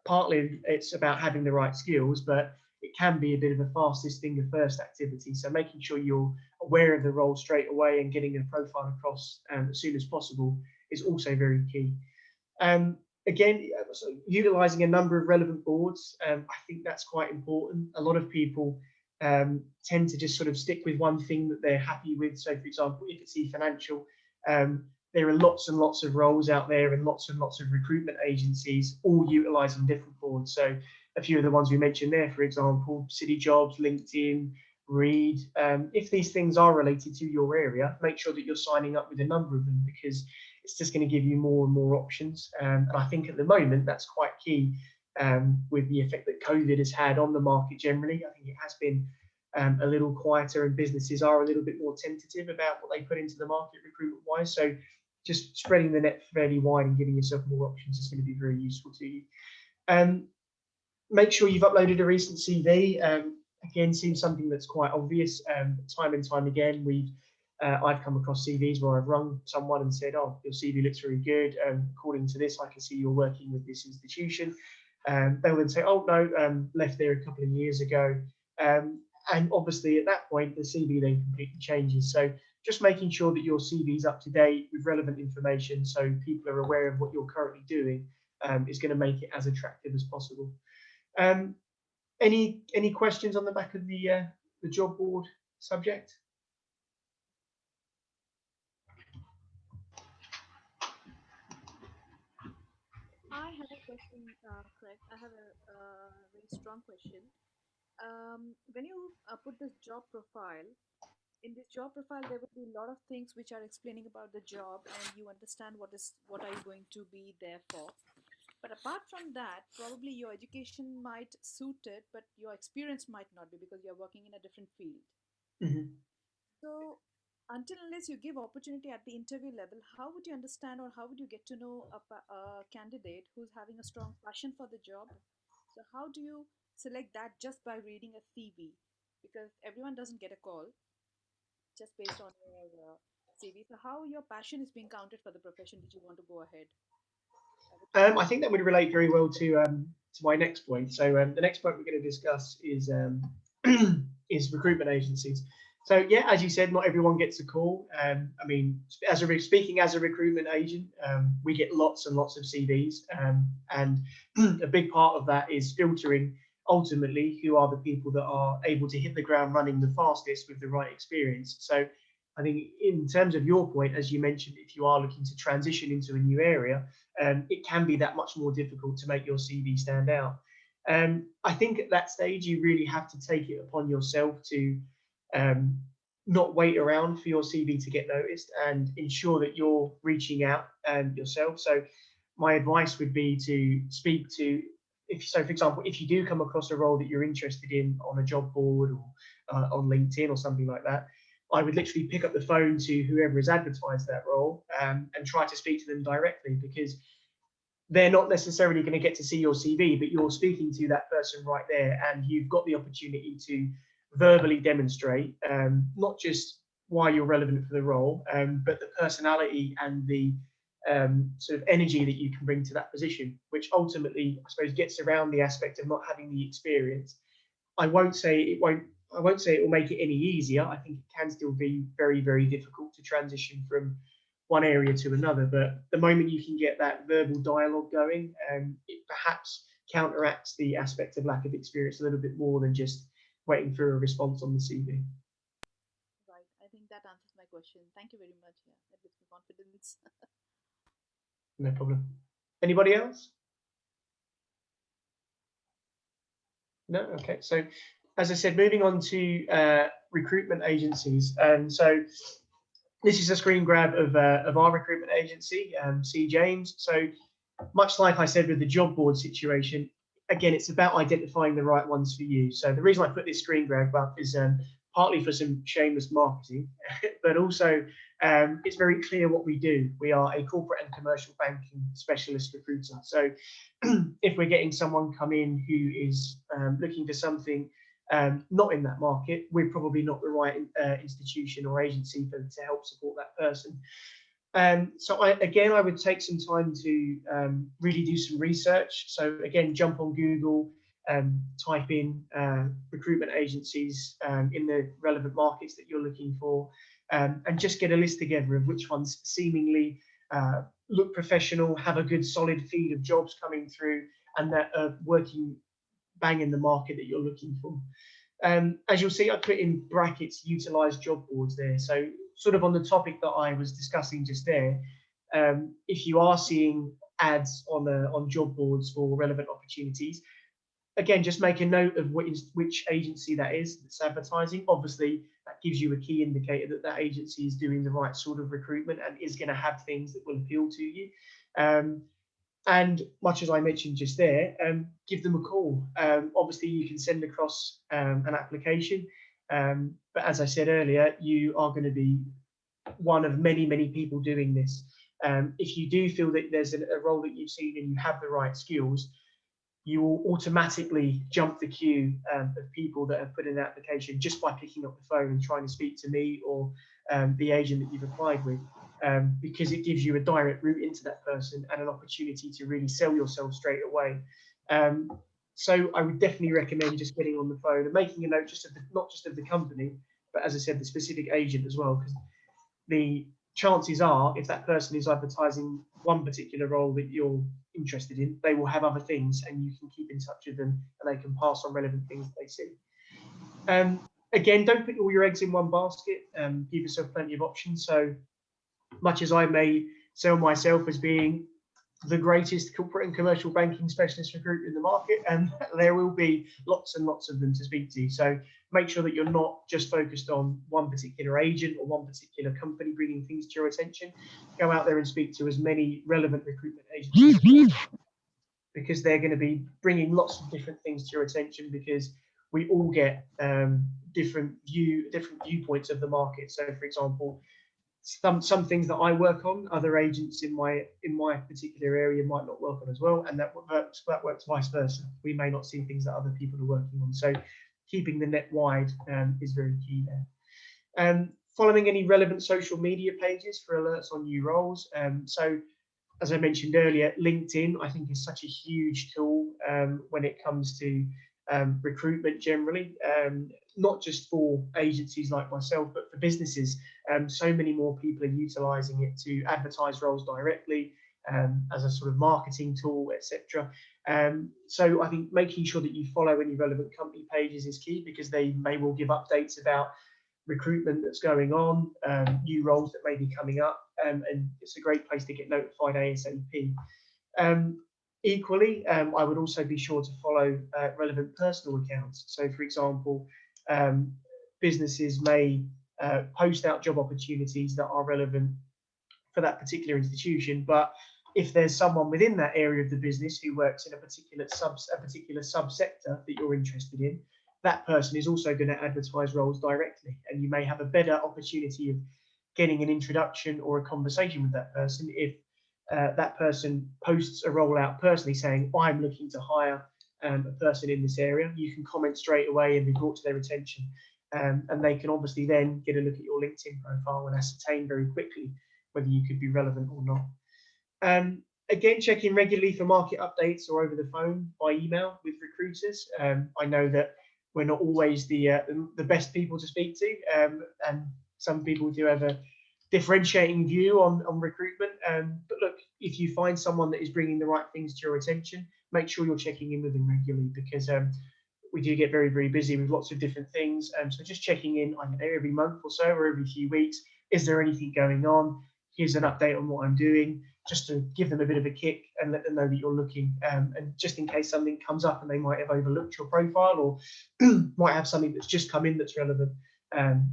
partly it's about having the right skills, but it can be a bit of a fastest finger first activity. So making sure you're aware of the role straight away and getting a profile across as soon as possible is also very key. Again, so utilizing a number of relevant boards, I think that's quite important. A lot of people tend to just sort of stick with one thing that they're happy with. So for example, if it's eFinancial, there are lots and lots of roles out there and lots of recruitment agencies all utilizing different boards. So a few of the ones we mentioned there, for example, City Jobs, LinkedIn, Reed. If these things are related to your area, make sure that you're signing up with a number of them, because it's just going to give you more and more options. And I think at the moment that's quite key with the effect that COVID has had on the market generally. I think it has been a little quieter, and businesses are a little bit more tentative about what they put into the market recruitment wise. So just spreading the net fairly wide and giving yourself more options is going to be very useful to you. Make sure you've uploaded a recent CV. Again, seems something that's quite obvious. Time and time again, I've come across CVs where I've rung someone and said, "Oh, your CV looks very good. According to this, I can see you're working with this institution." They'll then say, "Oh no, left there a couple of years ago." And obviously, at that point, the CV then completely changes. So just making sure that your CV is up to date with relevant information, so people are aware of what you're currently doing, is going to make it as attractive as possible. Any questions on the back of the job board subject? I have a question, correct. I have a very strong question. When you put this job profile, in this job profile, there will be a lot of things which are explaining about the job, and you understand what are you going to be there for. But apart from that, probably your education might suit it, but your experience might not be because you're working in a different field. Mhm. So, until unless you give opportunity at the interview level, how would you understand or how would you get to know a candidate who's having a strong passion for the job? So, how do you select that just by reading a CV? Because everyone doesn't get a call just based on your CV. So, how your passion is being counted for the profession that you want to go ahead? I think that would relate very well to my next point. So the next point we're going to discuss is is recruitment agencies. So yeah, as you said, not everyone gets a call. I mean, speaking as a recruitment agent, we get lots and lots of CVs, and a big part of that is filtering ultimately who are the people that are able to hit the ground running the fastest with the right experience. So I think in terms of your point, as you mentioned, if you are looking to transition into a new area, it can be that much more difficult to make your CV stand out. I think at that stage, you really have to take it upon yourself to um, not wait around for your CV to get noticed and ensure that you're reaching out yourself. So my advice would be to speak to, if so, for example, if you do come across a role that you're interested in on a job board or on LinkedIn or something like that, I would literally pick up the phone to whoever has advertised that role and try to speak to them directly, because they're not necessarily going to get to see your CV, but you're speaking to that person right there, and you've got the opportunity to verbally demonstrate not just why you're relevant for the role, but the personality and the sort of energy that you can bring to that position, which ultimately, I suppose, gets around the aspect of not having the experience. I won't say it won't. I won't say it will make it any easier. I think it can still be very, very difficult to transition from one area to another. But the moment you can get that verbal dialogue going, it perhaps counteracts the aspect of lack of experience a little bit more than just waiting for a response on the CV. Right. I think that answers my question. Thank you very much. Yeah, that gives me confidence. No problem. Anybody else? No? Okay. So, as I said, moving on to recruitment agencies. So this is a screen grab of our recruitment agency, C. James. So much like I said with the job board situation, again, it's about identifying the right ones for you. So the reason I put this screen grab up is partly for some shameless marketing, but also it's very clear what we do. We are a corporate and commercial banking specialist recruiter. So if we're getting someone come in who is looking for something not in that market, we're probably not the right institution or agency to help support that person. So I would take some time to really do some research. So again, jump on Google, type in recruitment agencies in the relevant markets that you're looking for, and just get a list together of which ones seemingly look professional, have a good solid feed of jobs coming through, and that are working bang in the market that you're looking for. As you'll see, I put in brackets utilise job boards there. So sort of on the topic that I was discussing just there, if you are seeing ads on job boards for relevant opportunities, again, just make a note of which agency that is that's advertising. Obviously, that gives you a key indicator that that agency is doing the right sort of recruitment and is going to have things that will appeal to you. And much as I mentioned just there, give them a call. Obviously, you can send across an application, but as I said earlier, you are going to be one of many, many people doing this. If you do feel that there's a role that you've seen and you have the right skills, you will automatically jump the queue of people that have put in an application just by picking up the phone and trying to speak to me or the agent that you've applied with, because it gives you a direct route into that person and an opportunity to really sell yourself straight away. So I would definitely recommend just getting on the phone and making a note just of not just of the company, but as I said, the specific agent as well, because the chances are, if that person is advertising one particular role that you're interested in, they will have other things, and you can keep in touch with them, and they can pass on relevant things that they see. Again, don't put all your eggs in one basket. Give yourself plenty of options. So much as I may sell myself as being the greatest corporate and commercial banking specialist recruiter in the market, and there will be lots and lots of them to speak to. So make sure that you're not just focused on one particular agent or one particular company bringing things to your attention. Go out there and speak to as many relevant recruitment agencies, because they're going to be bringing lots of different things to your attention, because we all get different viewpoints of the market. So, for example, some things that I work on, other agents in my particular area might not work on as well, and that works vice versa. We may not see things that other people are working on. So, keeping the net wide is very key there. Following any relevant social media pages for alerts on new roles. So, as I mentioned earlier, LinkedIn, I think, is such a huge tool when it comes to recruitment generally, not just for agencies like myself, but for businesses. So many more people are utilizing it to advertise roles directly, as a sort of marketing tool, etc. So I think making sure that you follow any relevant company pages is key, because they will give updates about recruitment that's going on, new roles that may be coming up, and it's a great place to get notified ASAP. Equally, I would also be sure to follow relevant personal accounts. So, for example, businesses may post out job opportunities that are relevant for that particular institution, but if there's someone within that area of the business who works in a particular subsector that you're interested in, that person is also going to advertise roles directly, and you may have a better opportunity of getting an introduction or a conversation with that person if that person posts a role out personally saying, I'm looking to hire a person in this area. You can comment straight away and be brought to their attention, and they can obviously then get a look at your LinkedIn profile and ascertain very quickly whether you could be relevant or not. Again, check in regularly for market updates or over the phone by email with recruiters. I know that we're not always the best people to speak to, and some people do have a differentiating view on recruitment. But look, if you find someone that is bringing the right things to your attention, make sure you're checking in with them regularly, because we do get very, very busy with lots of different things. So just checking in, I don't know, every month or so, or every few weeks. Is there anything going on? Here's an update on what I'm doing, just to give them a bit of a kick and let them know that you're looking. And just in case something comes up and they might have overlooked your profile, or might have something that's just come in that's relevant,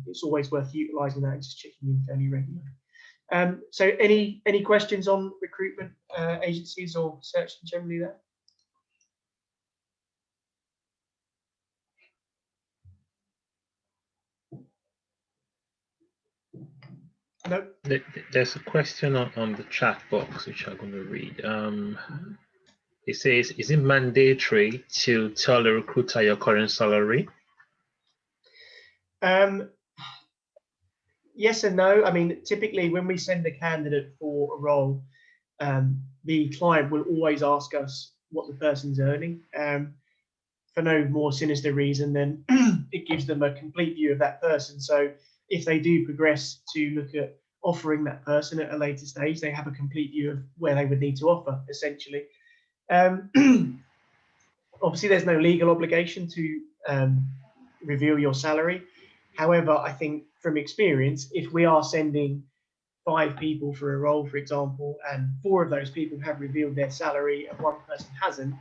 it's always worth utilising that and just checking in fairly regularly. So any questions on recruitment agencies or searching generally there? No. There's a question on the chat box which I'm going to read. It says, is it mandatory to tell the recruiter your current salary? Yes and no. I mean, typically when we send a candidate for a role, the client will always ask us what the person's earning, for no more sinister reason than it gives them a complete view of that person. So if they do progress to look at offering that person at a later stage, they have a complete view of where they would need to offer, essentially. Obviously, there's no legal obligation to reveal your salary. However, I think from experience, if we are sending 5 people for a role, for example, and 4 of those people have revealed their salary and 1 person hasn't,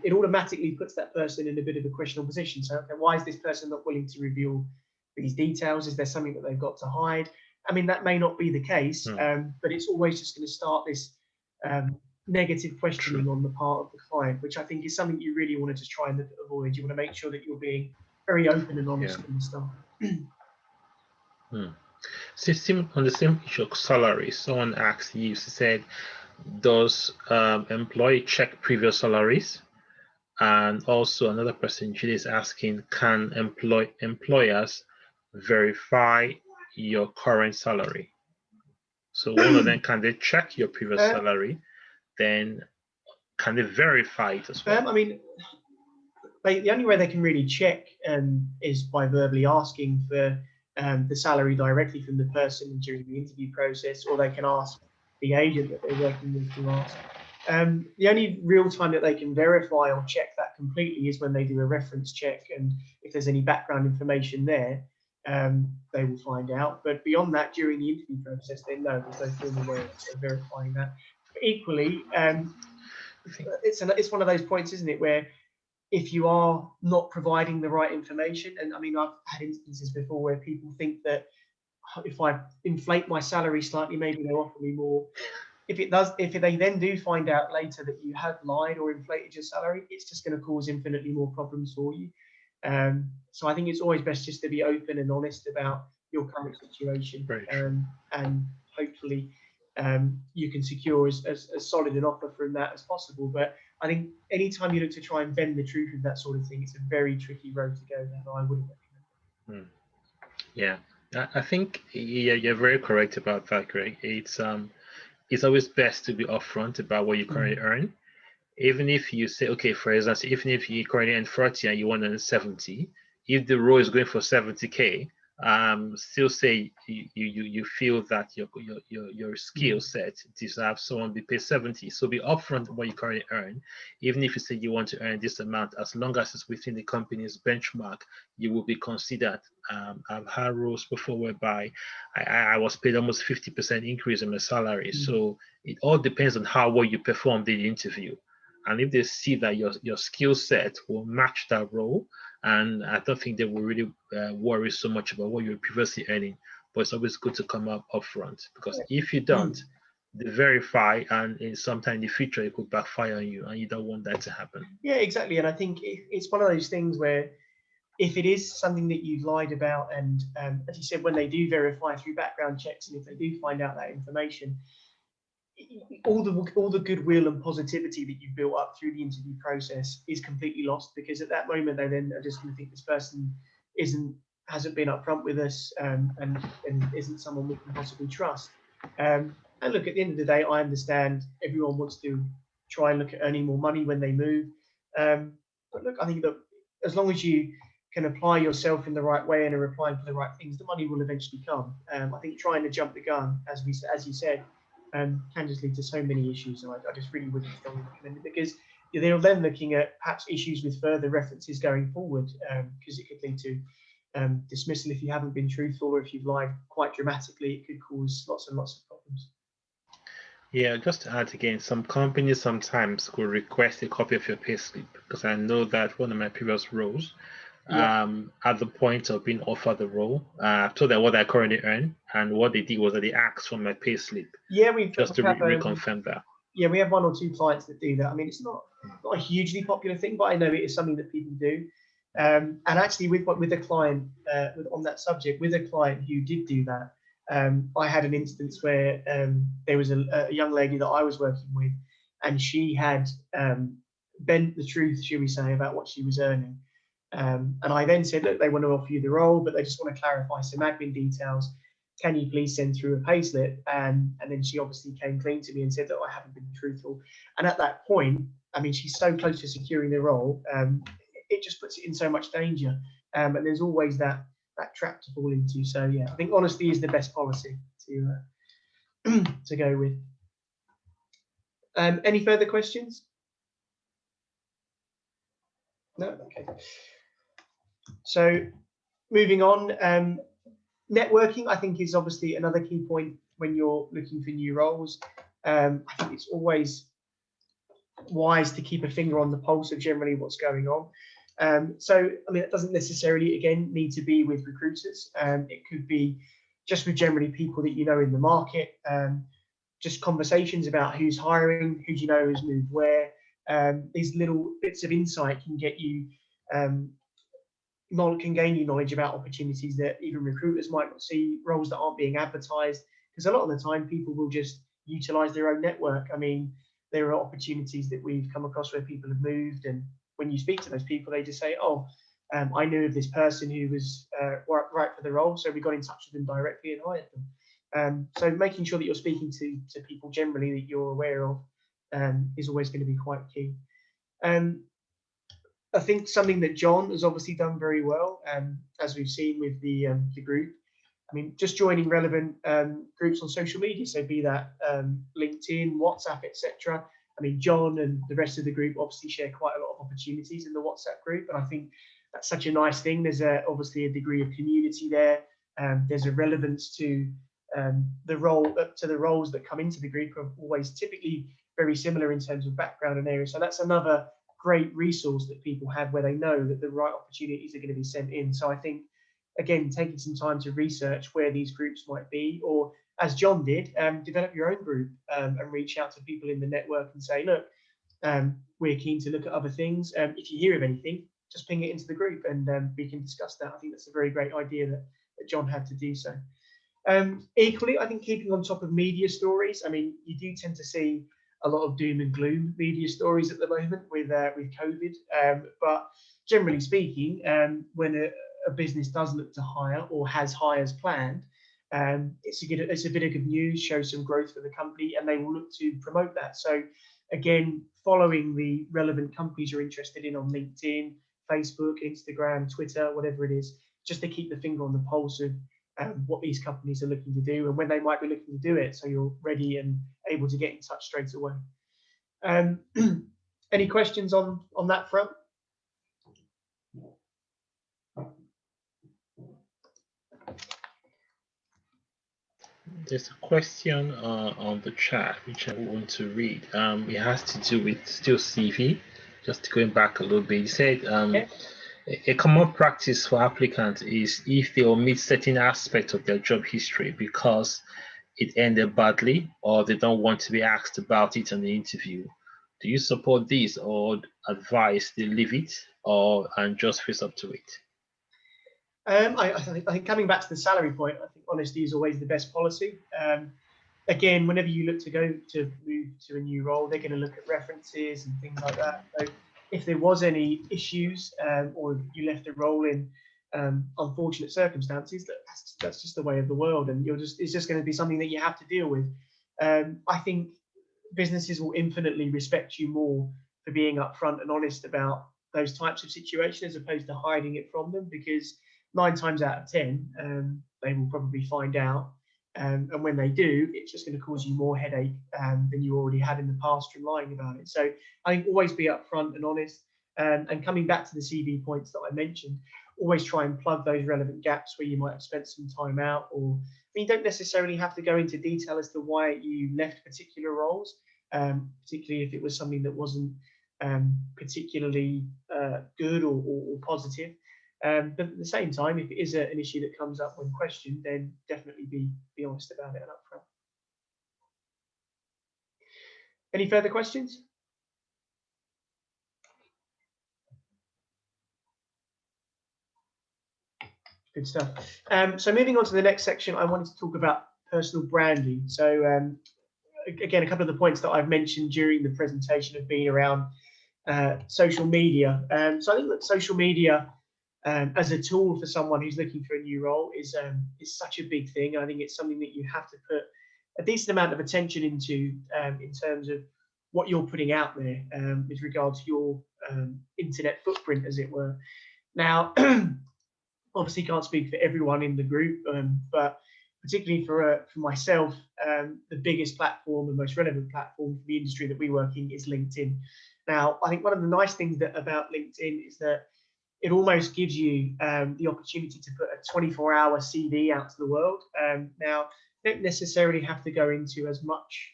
it automatically puts that person in a bit of a questionable position. So, okay, why is this person not willing to reveal these details? Is there something that they've got to hide? I mean, that may not be the case, but it's always just going to start this negative questioning on the part of the client, which I think is something you really want to just try and avoid. You want to make sure that you're being very open and honest from the start. On the same issue of salary, someone asked you, said, does employee check previous salaries? And also another person, Julie, is asking, can employers verify your current salary? So one of them, can they check your previous salary? Then can they verify it as well? I mean, the only way they can really check is by verbally asking for the salary directly from the person during the interview process, or they can ask the agent that they're working with to ask. The only real time that they can verify or check that completely is when they do a reference check, and if there's any background information there, they will find out. But beyond that, during the interview process, they know there's no formal way of verifying that. equally, it's one of those points, isn't it, where if you are not providing the right information, and I mean, I've had instances before where people think that if I inflate my salary slightly, maybe they'll offer me more. If they then do find out later that you have lied or inflated your salary, it's just going to cause infinitely more problems for you. So I think it's always best just to be open and honest about your current situation, and hopefully you can secure as solid an offer from that as possible. But I think anytime you look to try and bend the truth of that sort of thing, it's a very tricky road to go down. I wouldn't recommend it. Yeah, I think you're very correct about that, Greg. It's always best to be upfront about what you currently earn. Even if you say, okay, for example, even if you currently earn 40 and you want to earn 70, if the role is going for 70K, still say you feel that your skill set deserves someone to be paid 70. So be upfront what you currently earn. Even if you say you want to earn this amount, as long as it's within the company's benchmark, you will be considered. I've had roles before whereby I was paid almost 50% increase in my salary. So it all depends on how well you performed in the interview. And if they see that your skill set will match that role, and I don't think they will really worry so much about what you're previously earning. But it's always good to come up upfront, because if you don't, they verify, and sometime in the future it could backfire on you, and you don't want that to happen. Yeah, exactly. And I think it's one of those things where if it is something that you've lied about, and as you said, when they do verify through background checks, and if they do find out that information, all the goodwill and positivity that you've built up through the interview process is completely lost, because at that moment they then are just going to think this person hasn't been upfront with us, and isn't someone we can possibly trust. And look, at the end of the day, I understand everyone wants to try and look at earning more money when they move. But look, I think that as long as you can apply yourself in the right way and are applying for the right things, the money will eventually come. I think trying to jump the gun, as you said, can just lead to so many issues. So I just really wouldn't strongly recommend it, because they're then looking at perhaps issues with further references going forward, because it could lead to dismissal if you haven't been truthful, or if you've lied quite dramatically. It could cause lots and lots of problems. Yeah, just to add again, some companies sometimes will request a copy of your payslip, because I know that one of my previous roles, at the point of being offered the role, told them what I currently earn, and what they did was that they asked for my payslip. Yeah, just to reconfirm that. Yeah, we have 1 or 2 clients that do that. I mean, it's not a hugely popular thing, but I know it is something that people do. And actually, with a client on that subject, with a client who did do that, I had an instance where there was a young lady that I was working with, and she had bent the truth, shall we say, about what she was earning. And I then said, look, they want to offer you the role, but they just want to clarify some admin details. Can you please send through a payslip? And then she obviously came clean to me and said that I haven't been truthful. And at that point, I mean, she's so close to securing the role, it just puts it in so much danger. And there's always that trap to fall into. So yeah, I think honesty is the best policy to go with. Any further questions? No. Okay. So moving on. Networking, I think, is obviously another key point when you're looking for new roles. I think it's always wise to keep a finger on the pulse of generally what's going on. So, I mean, it doesn't necessarily, again, need to be with recruiters. It could be just with generally people that you know in the market, just conversations about who's hiring, who do you know has moved where. These little bits of insight can get you can gain you knowledge about opportunities that even recruiters might not see, roles that aren't being advertised, because a lot of the time people will just utilize their own network. I mean, there are opportunities that we've come across where people have moved, and when you speak to those people, they just say, oh, I knew of this person who was right for the role, so we got in touch with them directly and hired them. So making sure that you're speaking to people generally that you're aware of is always going to be quite key. I think something that John has obviously done very well, as we've seen with the group. I mean, just joining relevant groups on social media, so be that LinkedIn, WhatsApp, etc. I mean, John and the rest of the group obviously share quite a lot of opportunities in the WhatsApp group, and I think that's such a nice thing. There's obviously a degree of community there. There's a relevance to the roles that come into the group are always typically very similar in terms of background and area. So that's another great resource that people have where they know that the right opportunities are going to be sent in. So I think, again, taking some time to research where these groups might be, or as John did, develop your own group and reach out to people in the network and say, look, we're keen to look at other things. If you hear of anything, just ping it into the group and we can discuss that. I think that's a very great idea that John had to do so. Equally, I think keeping on top of media stories. I mean, you do tend to see a lot of doom and gloom media stories at the moment with COVID. But generally speaking, when a business does look to hire or has hires planned, it's a bit of good news, shows some growth for the company, and they will look to promote that. So again, following the relevant companies you're interested in on LinkedIn, Facebook, Instagram, Twitter, whatever it is, just to keep the finger on the pulse of what these companies are looking to do and when they might be looking to do it, so you're ready and able to get in touch straight away. Any questions on that front? There's a question on the chat which I want to read. It has to do with still CV. Just going back a little bit, you said Yeah. a common practice for applicants is if they omit certain aspects of their job history because it ended badly or they don't want to be asked about it in the interview. Do you support this or advise they leave it and just face up to it? I think coming back to the salary point, I think honesty is always the best policy. Again, whenever you look to go to move to a new role, they're going to look at references and things like that. So if there was any issues or you left a role in unfortunate circumstances, that's just the way of the world, and it's just going to be something that you have to deal with. I think businesses will infinitely respect you more for being upfront and honest about those types of situations as opposed to hiding it from them, because 9 times out of 10 they will probably find out. And when they do, it's just going to cause you more headache than you already had in the past from lying about it. So I think always be upfront and honest. And coming back to the CV points that I mentioned, always try and plug those relevant gaps where you might have spent some time out, or you don't necessarily have to go into detail as to why you left particular roles, particularly if it was something that wasn't particularly good or positive. But at the same time, if it is an issue that comes up when questioned, then definitely be honest about it and upfront. Any further questions? Good stuff. So moving on to the next section, I wanted to talk about personal branding. So again, a couple of the points that I've mentioned during the presentation have been around social media. So I think that social media as a tool for someone who's looking for a new role is such a big thing. I think it's something that you have to put a decent amount of attention into in terms of what you're putting out there with regard to your internet footprint, as it were. Now, obviously can't speak for everyone in the group, but particularly for myself, the biggest platform and most relevant platform for the industry that we work in is LinkedIn. Now, I think one of the nice things about LinkedIn is that it almost gives you the opportunity to put a 24-hour CV out to the world. Now, you don't necessarily have to go into as much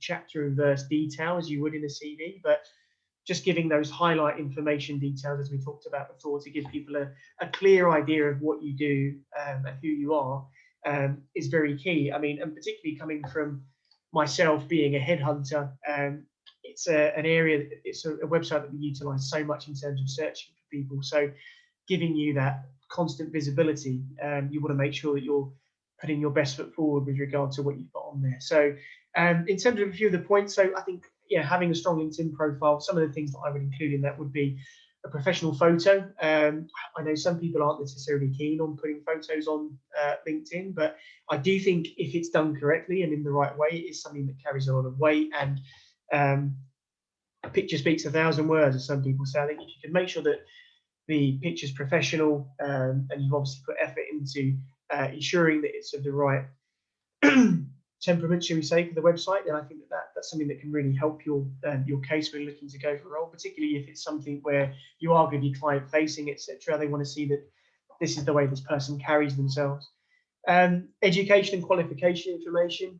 chapter and verse detail as you would in a CV, but just giving those highlight information details, as we talked about before, to give people a clear idea of what you do and who you are is very key. I mean, and particularly coming from myself being a headhunter, it's an area, it's a website that we utilize so much in terms of searching for people. So giving you that constant visibility, you want to make sure that you're putting your best foot forward with regard to what you've got on there. So in terms of a few of the points, so I think, yeah, having a strong LinkedIn profile, some of the things that I would include in that would be a professional photo. I know some people aren't necessarily keen on putting photos on LinkedIn, but I do think if it's done correctly and in the right way, it is something that carries a lot of weight, and a picture speaks 1,000 words, as some people say. I think if you can make sure that the picture's professional and you've obviously put effort into ensuring that it's of the right temperament, shall we say, for the website, then I think that's something that can really help your case when looking to go for a role, particularly if it's something where you are going to be client facing, etc. They want to see that this is the way this person carries themselves. Education and qualification information,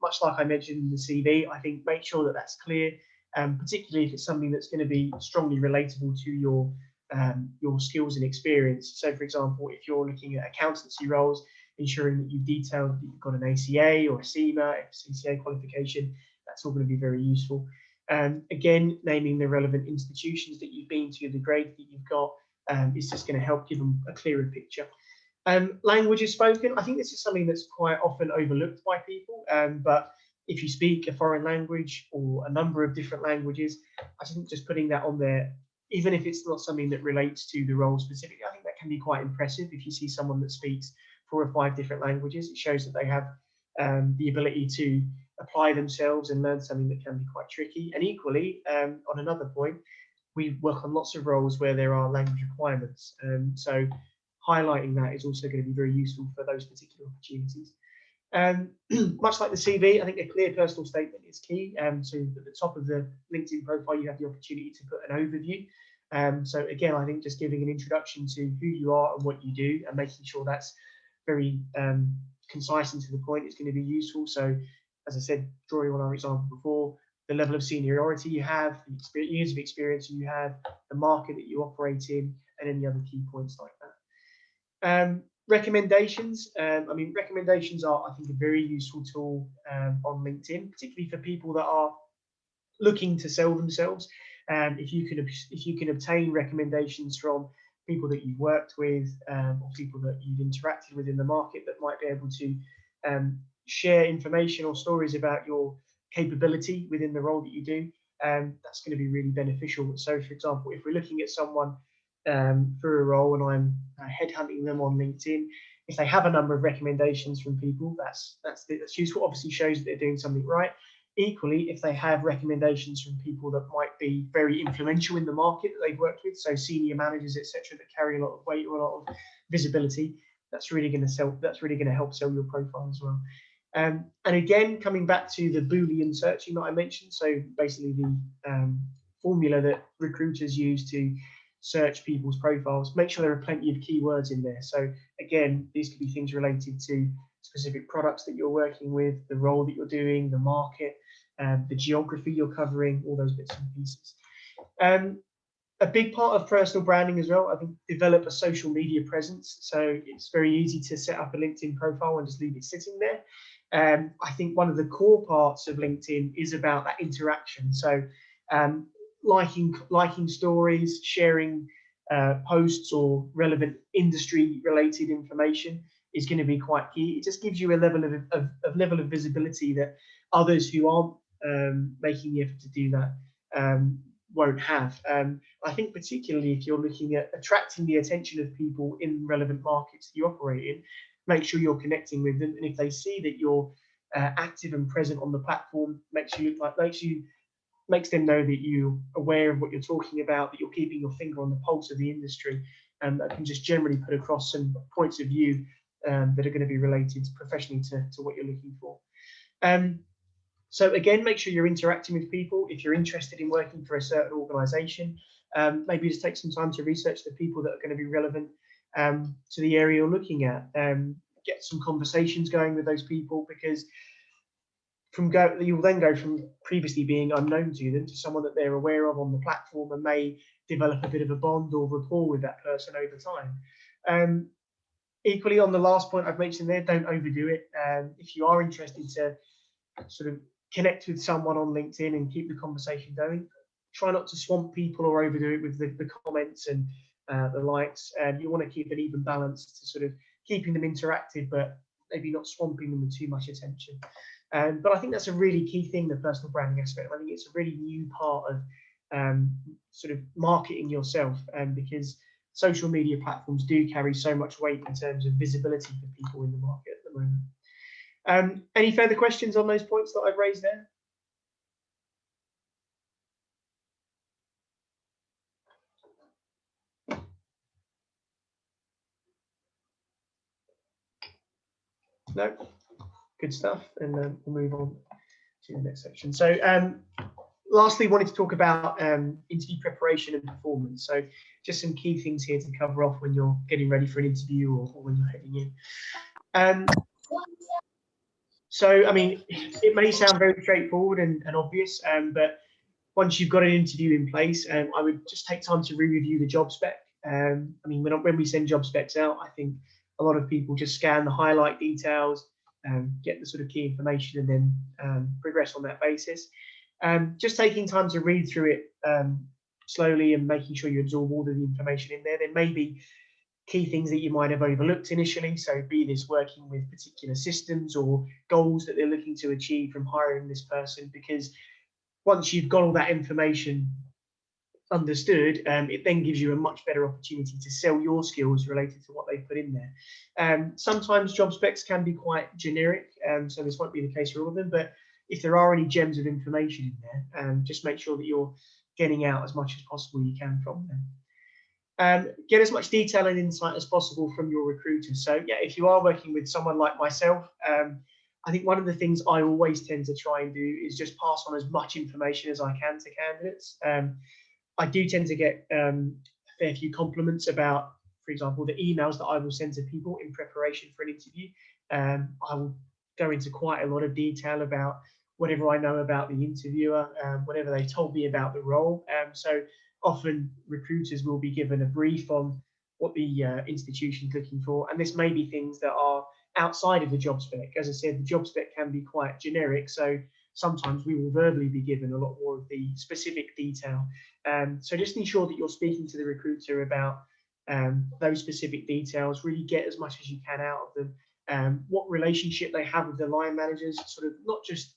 much like I mentioned in the CV, I think make sure that that's clear, particularly if it's something that's going to be strongly relatable to your skills and experience. So, for example, if you're looking at accountancy roles, ensuring that you've detailed that you've got an ACA or a CIMA, CCA qualification, that's all going to be very useful. Again, naming the relevant institutions that you've been to, the grades that you've got, is just going to help give them a clearer picture. Languages spoken, I think this is something that's quite often overlooked by people, but if you speak a foreign language or a number of different languages, I think just putting that on there, even if it's not something that relates to the role specifically, I think that can be quite impressive. If you see someone that speaks 4 or 5 different languages, it shows that they have the ability to apply themselves and learn something that can be quite tricky. And equally, on another point, we work on lots of roles where there are language requirements. So highlighting that is also going to be very useful for those particular opportunities. Much like the CV, I think a clear personal statement is key. So at the top of the LinkedIn profile, you have the opportunity to put an overview. So again, I think just giving an introduction to who you are and what you do, and making sure that's very concise and to the point is going to be useful. So as I said, drawing on our example before, the level of seniority you have, the years of experience you have, the market that you operate in, and any other key points like that. Recommendations. I mean, recommendations are, I think, a very useful tool on LinkedIn, particularly for people that are looking to sell themselves. If you can obtain recommendations from people that you've worked with, or people that you've interacted with in the market that might be able to share information or stories about your capability within the role that you do, that's going to be really beneficial. So, for example, if we're looking at someone for a role and I'm headhunting them on LinkedIn, if they have a number of recommendations from people, that's useful. Obviously shows that they're doing something right. Equally, if they have recommendations from people that might be very influential in the market that they've worked with, so senior managers, etc., that carry a lot of weight or a lot of visibility, that's really going to sell. That's really going to help sell your profile as well. And again, coming back to the Boolean searching that I mentioned, so basically the formula that recruiters use to search people's profiles, make sure there are plenty of keywords in there. So again, these could be things related to specific products that you're working with, the role that you're doing, the market, the geography you're covering, all those bits and pieces. A big part of personal branding as well, I think, develop a social media presence. So it's very easy to set up a LinkedIn profile and just leave it sitting there. I think one of the core parts of LinkedIn is about that interaction. So liking stories, sharing posts or relevant industry related information is going to be quite key. It just gives you a level of visibility that others who aren't making the effort to do that won't have. I think particularly if you're looking at attracting the attention of people in relevant markets that you operate in, make sure you're connecting with them. And if they see that you're active and present on the platform, makes them know that you're aware of what you're talking about, that you're keeping your finger on the pulse of the industry, and that can just generally put across some points of view that are going to be related professionally to what you're looking for. So again, make sure you're interacting with people. If you're interested in working for a certain organization, maybe just take some time to research the people that are going to be relevant to the area you're looking at. Get some conversations going with those people, because you'll then go from previously being unknown to them to someone that they're aware of on the platform, and may develop a bit of a bond or rapport with that person over time. Equally, on the last point I've mentioned there, don't overdo it. If you are interested to sort of connect with someone on LinkedIn and keep the conversation going, try not to swamp people or overdo it with the comments and the likes. You want to keep an even balance to sort of keeping them interactive, but maybe not swamping them with too much attention. But I think that's a really key thing, the personal branding aspect. I think it's a really new part of sort of marketing yourself, because social media platforms do carry so much weight in terms of visibility for people in the market at the moment. Any further questions on those points that I've raised there? No? Good stuff. And we'll move on to the next section. So lastly, wanted to talk about interview preparation and performance. So just some key things here to cover off when you're getting ready for an interview or when you're heading in. So, I mean, it may sound very straightforward and obvious, but once you've got an interview in place, I would just take time to re-review the job spec. I mean, when we send job specs out, I think a lot of people just scan the highlight details, get the sort of key information, and then progress on that basis. Just taking time to read through it slowly and making sure you absorb all of the information in there. There may be key things that you might have overlooked initially. So be this working with particular systems or goals that they're looking to achieve from hiring this person, because once you've got all that information understood, it then gives you a much better opportunity to sell your skills related to what they put in there. Sometimes job specs can be quite generic, so this won't be the case for all of them, but if there are any gems of information in there, just make sure that you're getting out as much as possible you can from them. Get as much detail and insight as possible from your recruiter. So yeah, if you are working with someone like myself, I think one of the things I always tend to try and do is just pass on as much information as I can to candidates. I do tend to get a fair few compliments about, for example, the emails that I will send to people in preparation for an interview. I will go into quite a lot of detail about whatever I know about the interviewer, whatever they told me about the role. So often recruiters will be given a brief on what the institution's looking for, and this may be things that are outside of the job spec. As I said, the job spec can be quite generic, so sometimes we will verbally be given a lot more of the specific detail. So just ensure that you're speaking to the recruiter about those specific details. Really get as much as you can out of them. What relationship they have with the line managers, sort of not just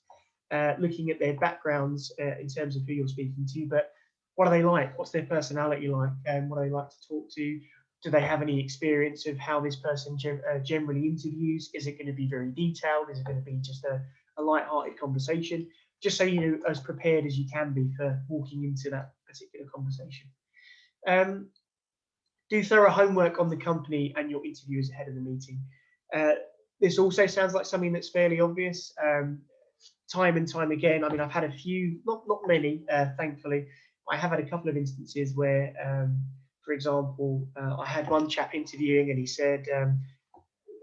looking at their backgrounds in terms of who you're speaking to, but what are they like? What's their personality like? What do they like to talk to? Do they have any experience of how this person generally interviews? Is it going to be very detailed? Is it going to be just a light-hearted conversation? Just so you're as prepared as you can be for walking into that particular conversation. Do thorough homework on the company and your interviewers ahead of the meeting. This also sounds like something that's fairly obvious. Time and time again, I mean, I've had a few, not many, thankfully. I have had a couple of instances where, for example, I had one chap interviewing, and he said,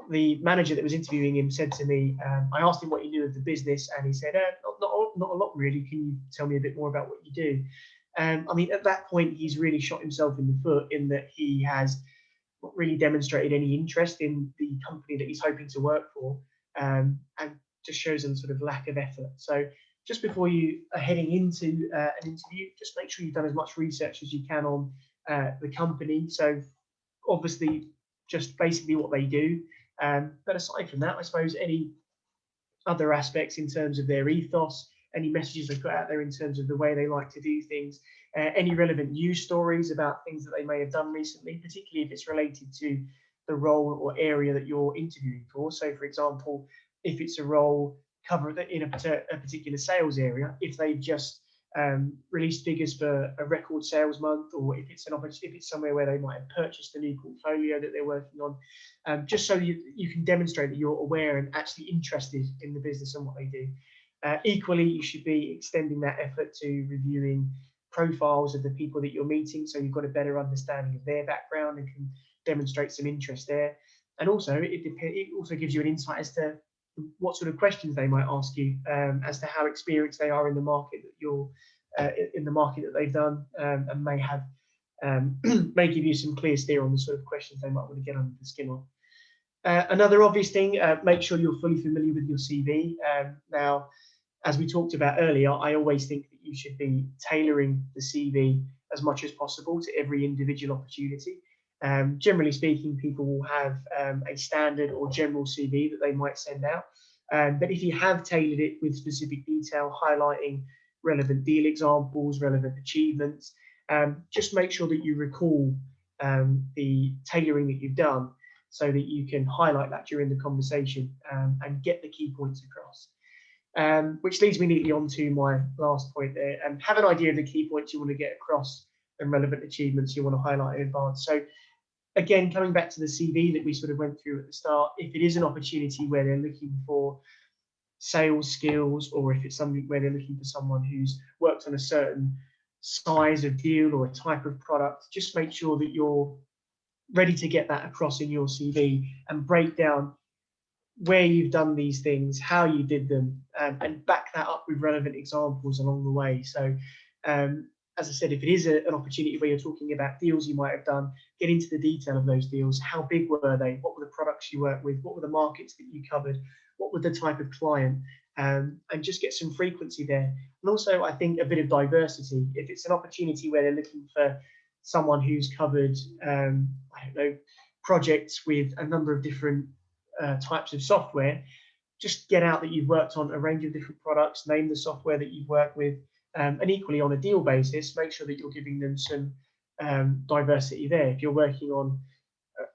the manager that was interviewing him said to me, I asked him what he knew of the business, and he said, not a lot really. Can you tell me a bit more about what you do? I mean, at that point, he's really shot himself in the foot in that he has not really demonstrated any interest in the company that he's hoping to work for, and just shows a sort of lack of effort. So just before you are heading into an interview, just make sure you've done as much research as you can on the company. So obviously just basically what they do. But aside from that, I suppose any other aspects in terms of their ethos, any messages they put out there in terms of the way they like to do things, any relevant news stories about things that they may have done recently, particularly if it's related to the role or area that you're interviewing for. So for example, if it's a role covered in a particular sales area, if they've just released figures for a record sales month, or if it's somewhere where they might have purchased a new portfolio that they're working on, just so you can demonstrate that you're aware and actually interested in the business and what they do. Equally, you should be extending that effort to reviewing profiles of the people that you're meeting, so you've got a better understanding of their background and can demonstrate some interest there. And also, it also gives you an insight as to what sort of questions they might ask you, as to how experienced they are in the market that you're in the market that they've done, and may have may give you some clear steer on the sort of questions they might want to get under the skin of. Another obvious thing, make sure you're fully familiar with your CV. Now, as we talked about earlier, I always think that you should be tailoring the CV as much as possible to every individual opportunity. Generally speaking, people will have a standard or general CV that they might send out. But if you have tailored it with specific detail, highlighting relevant deal examples, relevant achievements, just make sure that you recall the tailoring that you've done so that you can highlight that during the conversation and get the key points across. Which leads me neatly on to my last point there. Have an idea of the key points you want to get across and relevant achievements you want to highlight in advance. So again, coming back to the CV that we sort of went through at the start, if it is an opportunity where they're looking for sales skills, or if it's something where they're looking for someone who's worked on a certain size of deal or a type of product, just make sure that you're ready to get that across in your CV and break down where you've done these things, how you did them, and back that up with relevant examples along the way. So, as I said, if it is an opportunity where you're talking about deals you might have done, get into the detail of those deals. How big were they? What were the products you worked with? What were the markets that you covered? What were the type of client? And just get some frequency there. And also, I think a bit of diversity. If it's an opportunity where they're looking for someone who's covered, I don't know, projects with a number of different types of software, just get out that you've worked on a range of different products, name the software that you've worked with, and equally on a deal basis, make sure that you're giving them some diversity there. If you're working on,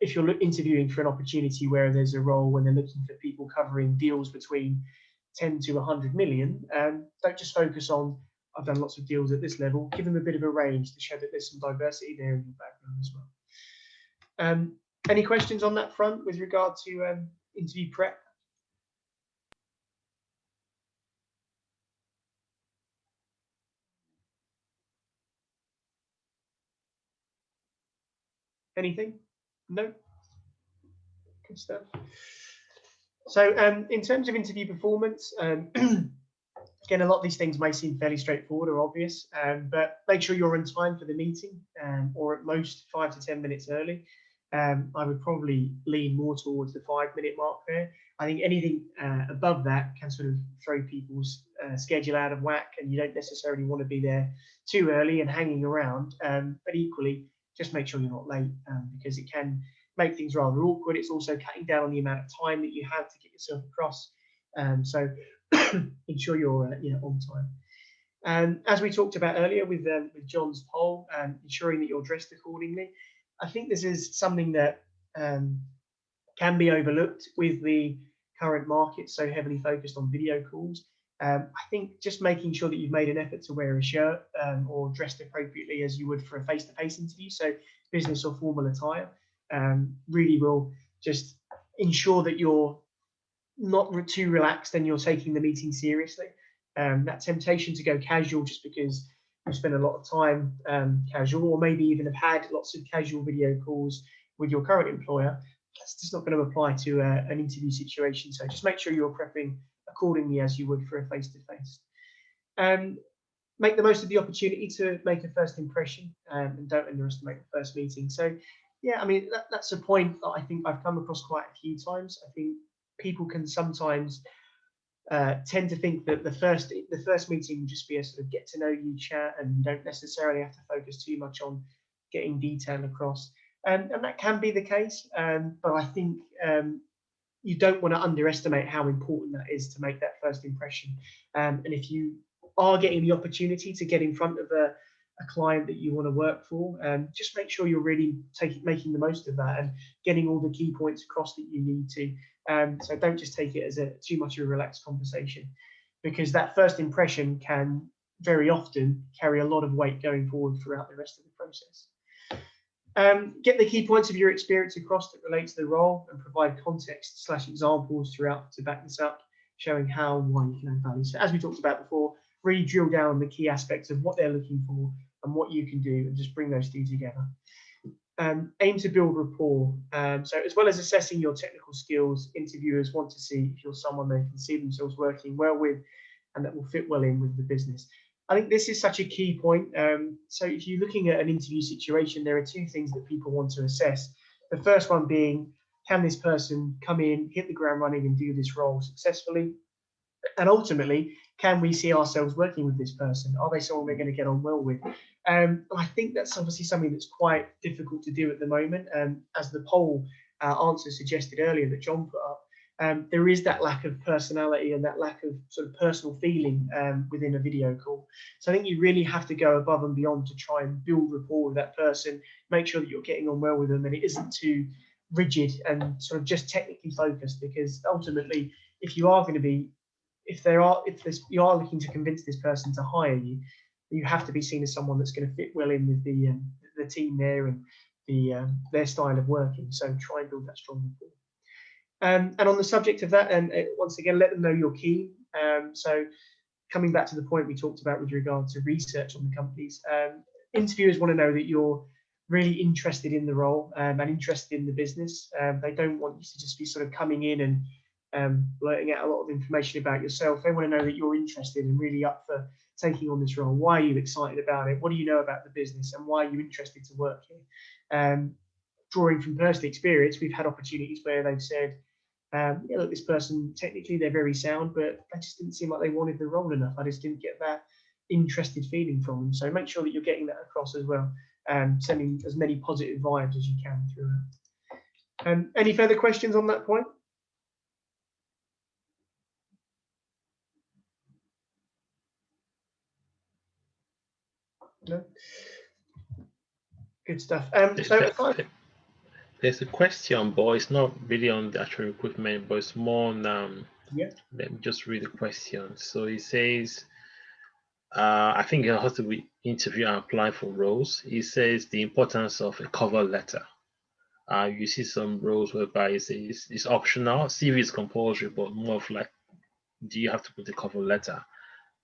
if you're interviewing for an opportunity where there's a role when they're looking for people covering deals between 10 to 100 million, don't just focus on, I've done lots of deals at this level. Give them a bit of a range to show that there's some diversity there in your background as well. Any questions on that front with regard to interview prep? Anything? No? Good stuff. So in terms of interview performance, again, a lot of these things may seem fairly straightforward or obvious, but make sure you're on time for the meeting, or at most 5 to 10 minutes early. I would probably lean more towards the 5-minute mark there. I think anything above that can sort of throw people's schedule out of whack, and you don't necessarily want to be there too early and hanging around. But equally, just make sure you're not late, because it can make things rather awkward. It's also cutting down on the amount of time that you have to get yourself across. So ensure you're on time. As we talked about earlier with John's poll, ensuring that you're dressed accordingly. I think this is something that can be overlooked with the current market so heavily focused on video calls. I think just making sure that you've made an effort to wear a shirt or dressed appropriately as you would for a face-to-face interview, so business or formal attire, really will just ensure that you're not too relaxed and you're taking the meeting seriously. That temptation to go casual just because you spend a lot of time casual, or maybe even have had lots of casual video calls with your current employer, that's just not going to apply to an interview situation. So just make sure you're prepping accordingly as you would for a face-to-face. Make the most of the opportunity to make a first impression, and don't underestimate the first meeting. So yeah, I mean, that's a point that I think I've come across quite a few times. I think people can sometimes tend to think that the first meeting will just be a sort of get to know you chat, and you don't necessarily have to focus too much on getting detail across. And that can be the case, but I think you don't want to underestimate how important that is to make that first impression. And if you are getting the opportunity to get in front of a client that you want to work for, just make sure you're really making the most of that and getting all the key points across that you need to. So don't just take it as too much of a relaxed conversation, because that first impression can very often carry a lot of weight going forward throughout the rest of the process. Get the key points of your experience across that relate to the role, and provide context / examples throughout to back this up, showing how and why you can add value. So as we talked about before, really drill down on the key aspects of what they're looking for and what you can do, and just bring those two together. Aim to build rapport. So as well as assessing your technical skills, interviewers want to see if you're someone they can see themselves working well with and that will fit well in with the business. I think this is such a key point. So if you're looking at an interview situation, there are two things that people want to assess. The first one being, can this person come in, hit the ground running and do this role successfully? And ultimately, can we see ourselves working with this person? Are they someone we're going to get on well with? I think that's obviously something that's quite difficult to do at the moment. As the poll answer suggested earlier that John put up, there is that lack of personality and that lack of sort of personal feeling within a video call. So I think you really have to go above and beyond to try and build rapport with that person, make sure that you're getting on well with them and it isn't too rigid and sort of just technically focused, because ultimately, if you are going to be, if you are looking to convince this person to hire you, you have to be seen as someone that's going to fit well in with the team there and their style of working. So try and build that strong rapport. And on the subject of that, and once again, let them know you're keen. So coming back to the point we talked about with regard to research on the companies, interviewers want to know that you're really interested in the role and interested in the business. They don't want you to just be sort of coming in and blurting out a lot of information about yourself. They want to know that you're interested and really up for taking on this role. Why are you excited about it? What do you know about the business, and why are you interested to work here? Drawing from personal experience, we've had opportunities where they've said, yeah, look, this person, technically they're very sound, but they just didn't seem like they wanted the role enough. I just didn't get that interested feeling from them. So make sure that you're getting that across as well, sending as many positive vibes as you can through it. Any further questions on that point? No? Good stuff. There's a question, but it's not really on the actual recruitment, but it's more on, yeah. Let me just read the question. So it says, I think it has to be interview and apply for roles. It says the importance of a cover letter. You see some roles whereby it says it's optional, CV is compulsory, but more of like, do you have to put the cover letter?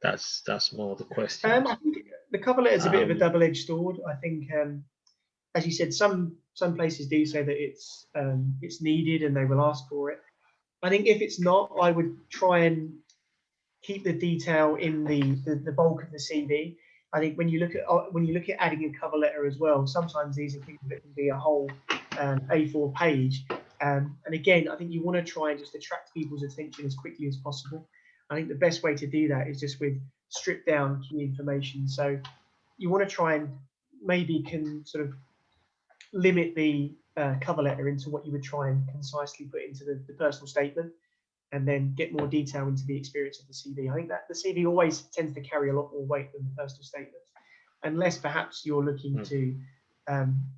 That's more of the question. I think the cover letter is a bit of a double-edged sword. I think, as you said, some places do say that it's needed and they will ask for it. I think if it's not, I would try and keep the detail in the bulk of the CV. I think when you look at adding a cover letter as well, sometimes these are things that can be a whole A4 page. And again, I think you want to try and just attract people's attention as quickly as possible. I think the best way to do that is just with stripped down key information. So you want to try and maybe can sort of limit the cover letter into what you would try and concisely put into the personal statement, and then get more detail into the experience of the CV. I think that the CV always tends to carry a lot more weight than the personal statement, unless perhaps you're looking to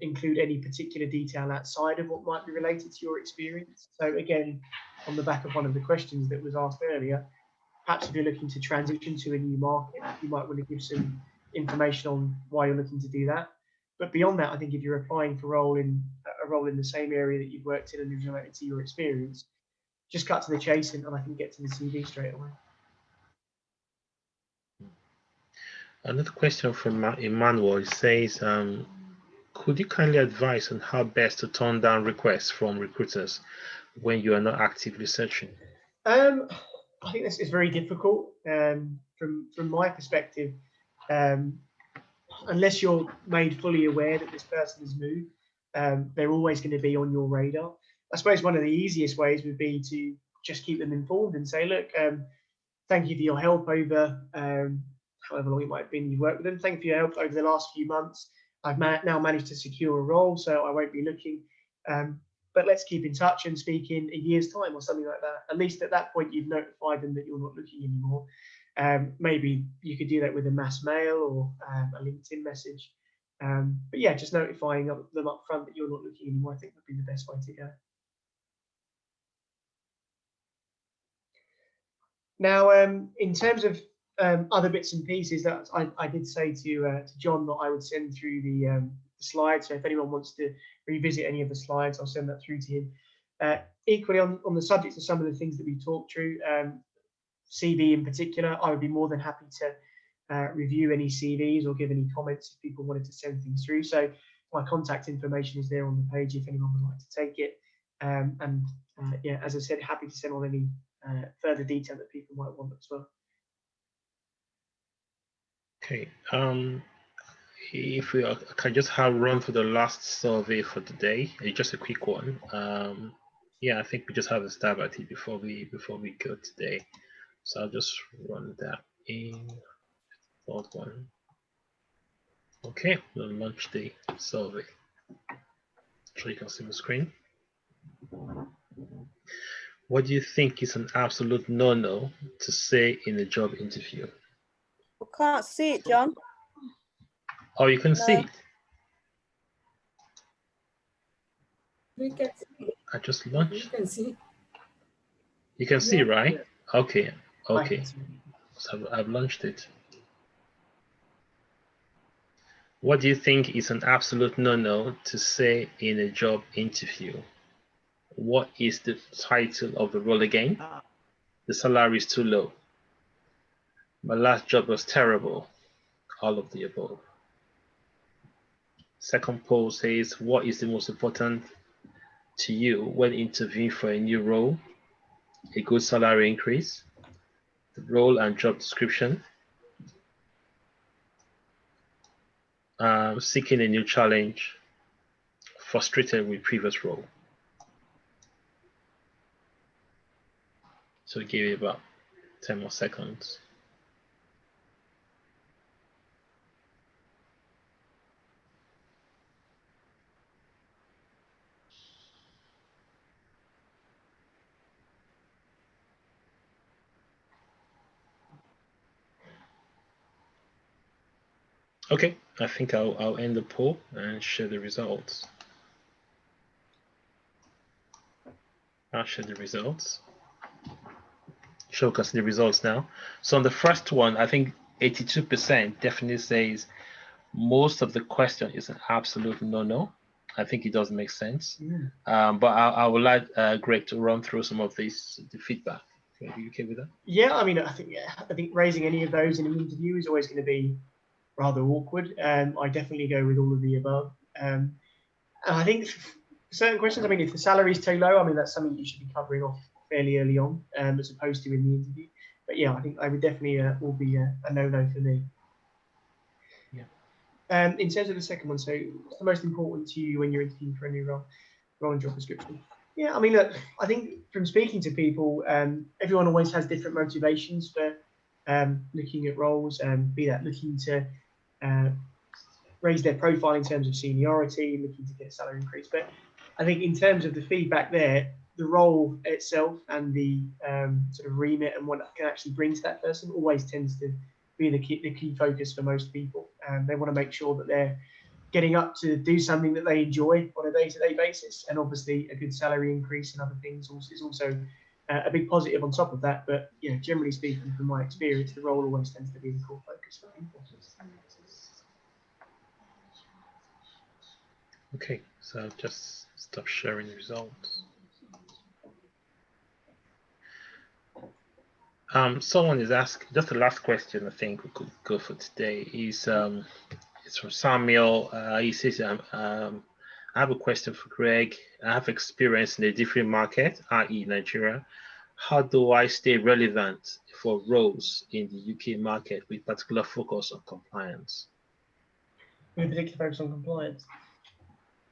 include any particular detail outside of what might be related to your experience. So again, on the back of one of the questions that was asked earlier, perhaps if you're looking to transition to a new market, you might want to give some information on why you're looking to do that. But beyond that, I think if you're applying for a role in the same area that you've worked in and is related to your experience, just cut to the chase and I can get to the CV straight away. Another question from Emmanuel says, could you kindly advise on how best to turn down requests from recruiters when you are not actively searching? I think this is very difficult from my perspective. Unless you're made fully aware that this person has moved, they're always going to be on your radar. I suppose one of the easiest ways would be to just keep them informed and say, look, thank you for your help over however long it might have been you've worked with them. Thank you for your help over the last few months. I've now managed to secure a role, so I won't be looking. But let's keep in touch and speak in a year's time or something like that. At least at that point, you've notified them that you're not looking anymore. Maybe you could do that with a mass mail or a LinkedIn message. But yeah, just notifying them up front that you're not looking anymore, I think would be the best way to go. Now, in terms of other bits and pieces, that I did say to John that I would send through the slides. So if anyone wants to revisit any of the slides, I'll send that through to him. Equally, on the subject of some of the things that we talked through, CV in particular, I would be more than happy to review any CVs or give any comments if people wanted to send things through. So my contact information is there on the page if anyone would like to take it. Yeah, as I said, happy to send on any further detail that people might want as well. Okay. If we can just run through the last survey for today, just a quick one. Yeah, I think we just have a stab at it before we go today. So I'll just run that in. Third one. Okay, we'll launch the survey. So you can see the screen. What do you think is an absolute no-no to say in a job interview? We can't see it, John. Oh, you can see it. We can see. I just launched. You can see. You can see, right? Yeah. Okay. Okay. So I've launched it. What do you think is an absolute no-no to say in a job interview? What is the title of the role again? The salary is too low. My last job was terrible. All of the above. Second poll says, what is the most important to you when interviewing for a new role? a good salary increase, the role and job description, seeking a new challenge, frustrated with previous role. So give it about 10 more seconds. Okay, I think I'll end the poll and share the results. I'll share the results. Show us the results now. So on the first one, I think 82% definitely says most of the question is an absolute no. I think it doesn't make sense. But I would like Greg to run through some of the feedback. Are you okay with that? Yeah, I mean, I think raising any of those in an interview is always going to be rather awkward. I definitely go with all of the above. And I think for certain questions, I mean, if the salary is too low, I mean, that's something you should be covering off fairly early on, as opposed to in the interview. But yeah, I think I would definitely will be a no for me. Yeah. In terms of the second one, so what's the most important to you when you're interviewing for a new role and job description? Yeah, I mean, look, I think from speaking to people, everyone always has different motivations for looking at roles, be that looking to raise their profile in terms of seniority, looking to get a salary increase. But I think in terms of the feedback there, the role itself and the sort of remit and what it can actually bring to that person always tends to be the key focus for most people. They want to make sure that they're getting up to do something that they enjoy on a day-to-day basis, and obviously a good salary increase and other things is also a big positive on top of that. But you know, generally speaking, from my experience, the role always tends to be the core focus for people. Okay, so just stop sharing the results. Someone is asking, just the last question I think we could go for today is it's from Samuel. He says, I have a question for Greg. I have experience in a different market, i.e. Nigeria. How do I stay relevant for roles in the UK market with particular focus on compliance? With a particular focus on compliance.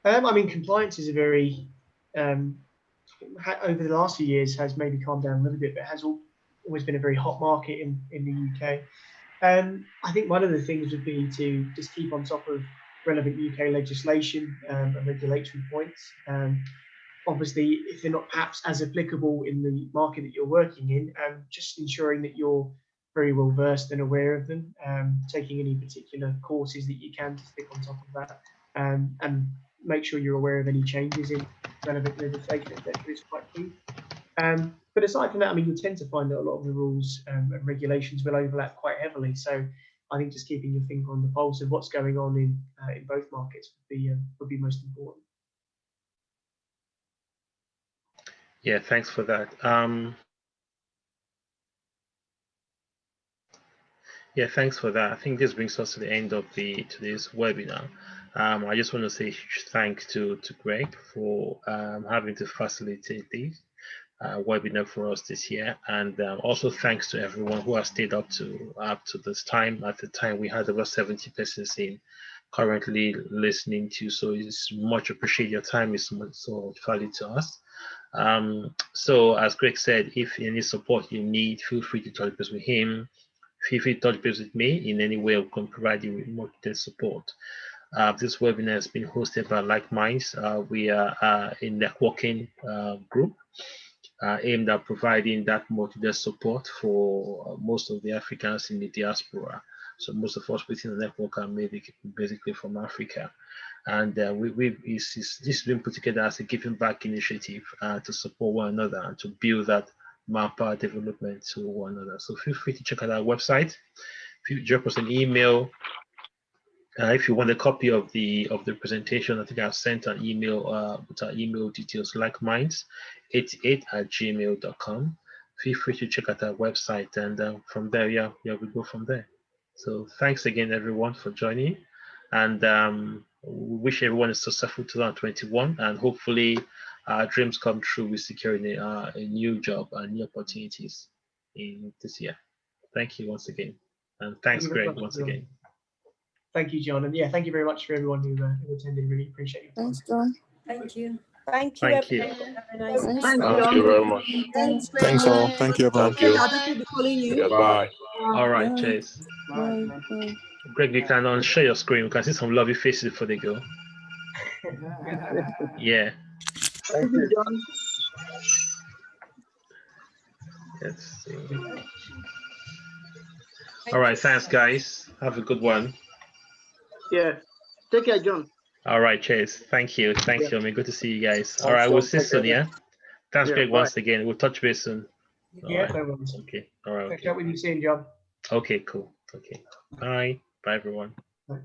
I mean, compliance is a very, over the last few years has maybe calmed down a little bit, but has always been a very hot market in the UK. I think one of the things would be to just keep on top of relevant UK legislation and regulatory points. Obviously, if they're not perhaps as applicable in the market that you're working in, just ensuring that you're very well versed and aware of them, taking any particular courses that you can to stick on top of that, and make sure you're aware of any changes in relevant legislation, etc. is quite key. But aside from that, I mean, you tend to find that a lot of the rules and regulations will overlap quite heavily. So I think just keeping your finger on the pulse of what's going on in both markets would be most important. Yeah, thanks for that. Yeah, thanks for that. I think this brings us to the end of today's webinar. I just want to say a huge thanks to Greg for having to facilitate this webinar for us this year, and also thanks to everyone who has stayed up to this time. At the time, we had over 70 persons in currently listening to, so it's much appreciate your time. It's so much value to us. So as Greg said, if any support you need, feel free to touch base with him. Feel free to touch base with me in any way. We can provide you with more detailed support. This webinar has been hosted by Like Minds. We are a networking group aimed at providing that multi-day support for most of the Africans in the diaspora. So most of us within the network are basically from Africa. And this has been put together as a giving back initiative to support one another and to build that manpower development to one another. So feel free to check out our website. If you drop us an email, if you want a copy of the presentation, I think I've sent an email with our email details, likeminds88@gmail.com. Feel free to check out our website, and from there, we go from there. So thanks again, everyone, for joining, and we wish everyone a successful 2021, and hopefully our dreams come true with securing a new job and new opportunities in this year. Thank you once again. And thanks, Thank you very Greg, much, once John. again. Thank you, John. And yeah, thank you very much for everyone who attended. Really appreciate your time. Thanks, John. Thank you. Thank you. Thank you. Have a nice day. Thanks, Thank John. you very much. Thanks. Thanks all. Thank you, everyone. Thank you. I'll definitely be calling you. Yes, bye. All right, Bye. cheers. Bye. Bye. Greg, you can unshare your screen. We can see some lovely faces before they go. Yeah. Thank you, John. Let's see. All right, thanks, guys. Have a good one. Yeah. Take care, John. All right, cheers. Thank you. Thank you. I mean, good to see you guys. All right, Thanks, we'll John. see you soon, yeah? Thanks, Yeah, Greg, bye. once again. We'll touch base soon. All Yeah, right. no worries. Okay. All right. Catch Okay. up with you soon, John. Okay, cool. Okay. Bye. Bye, everyone. Bye.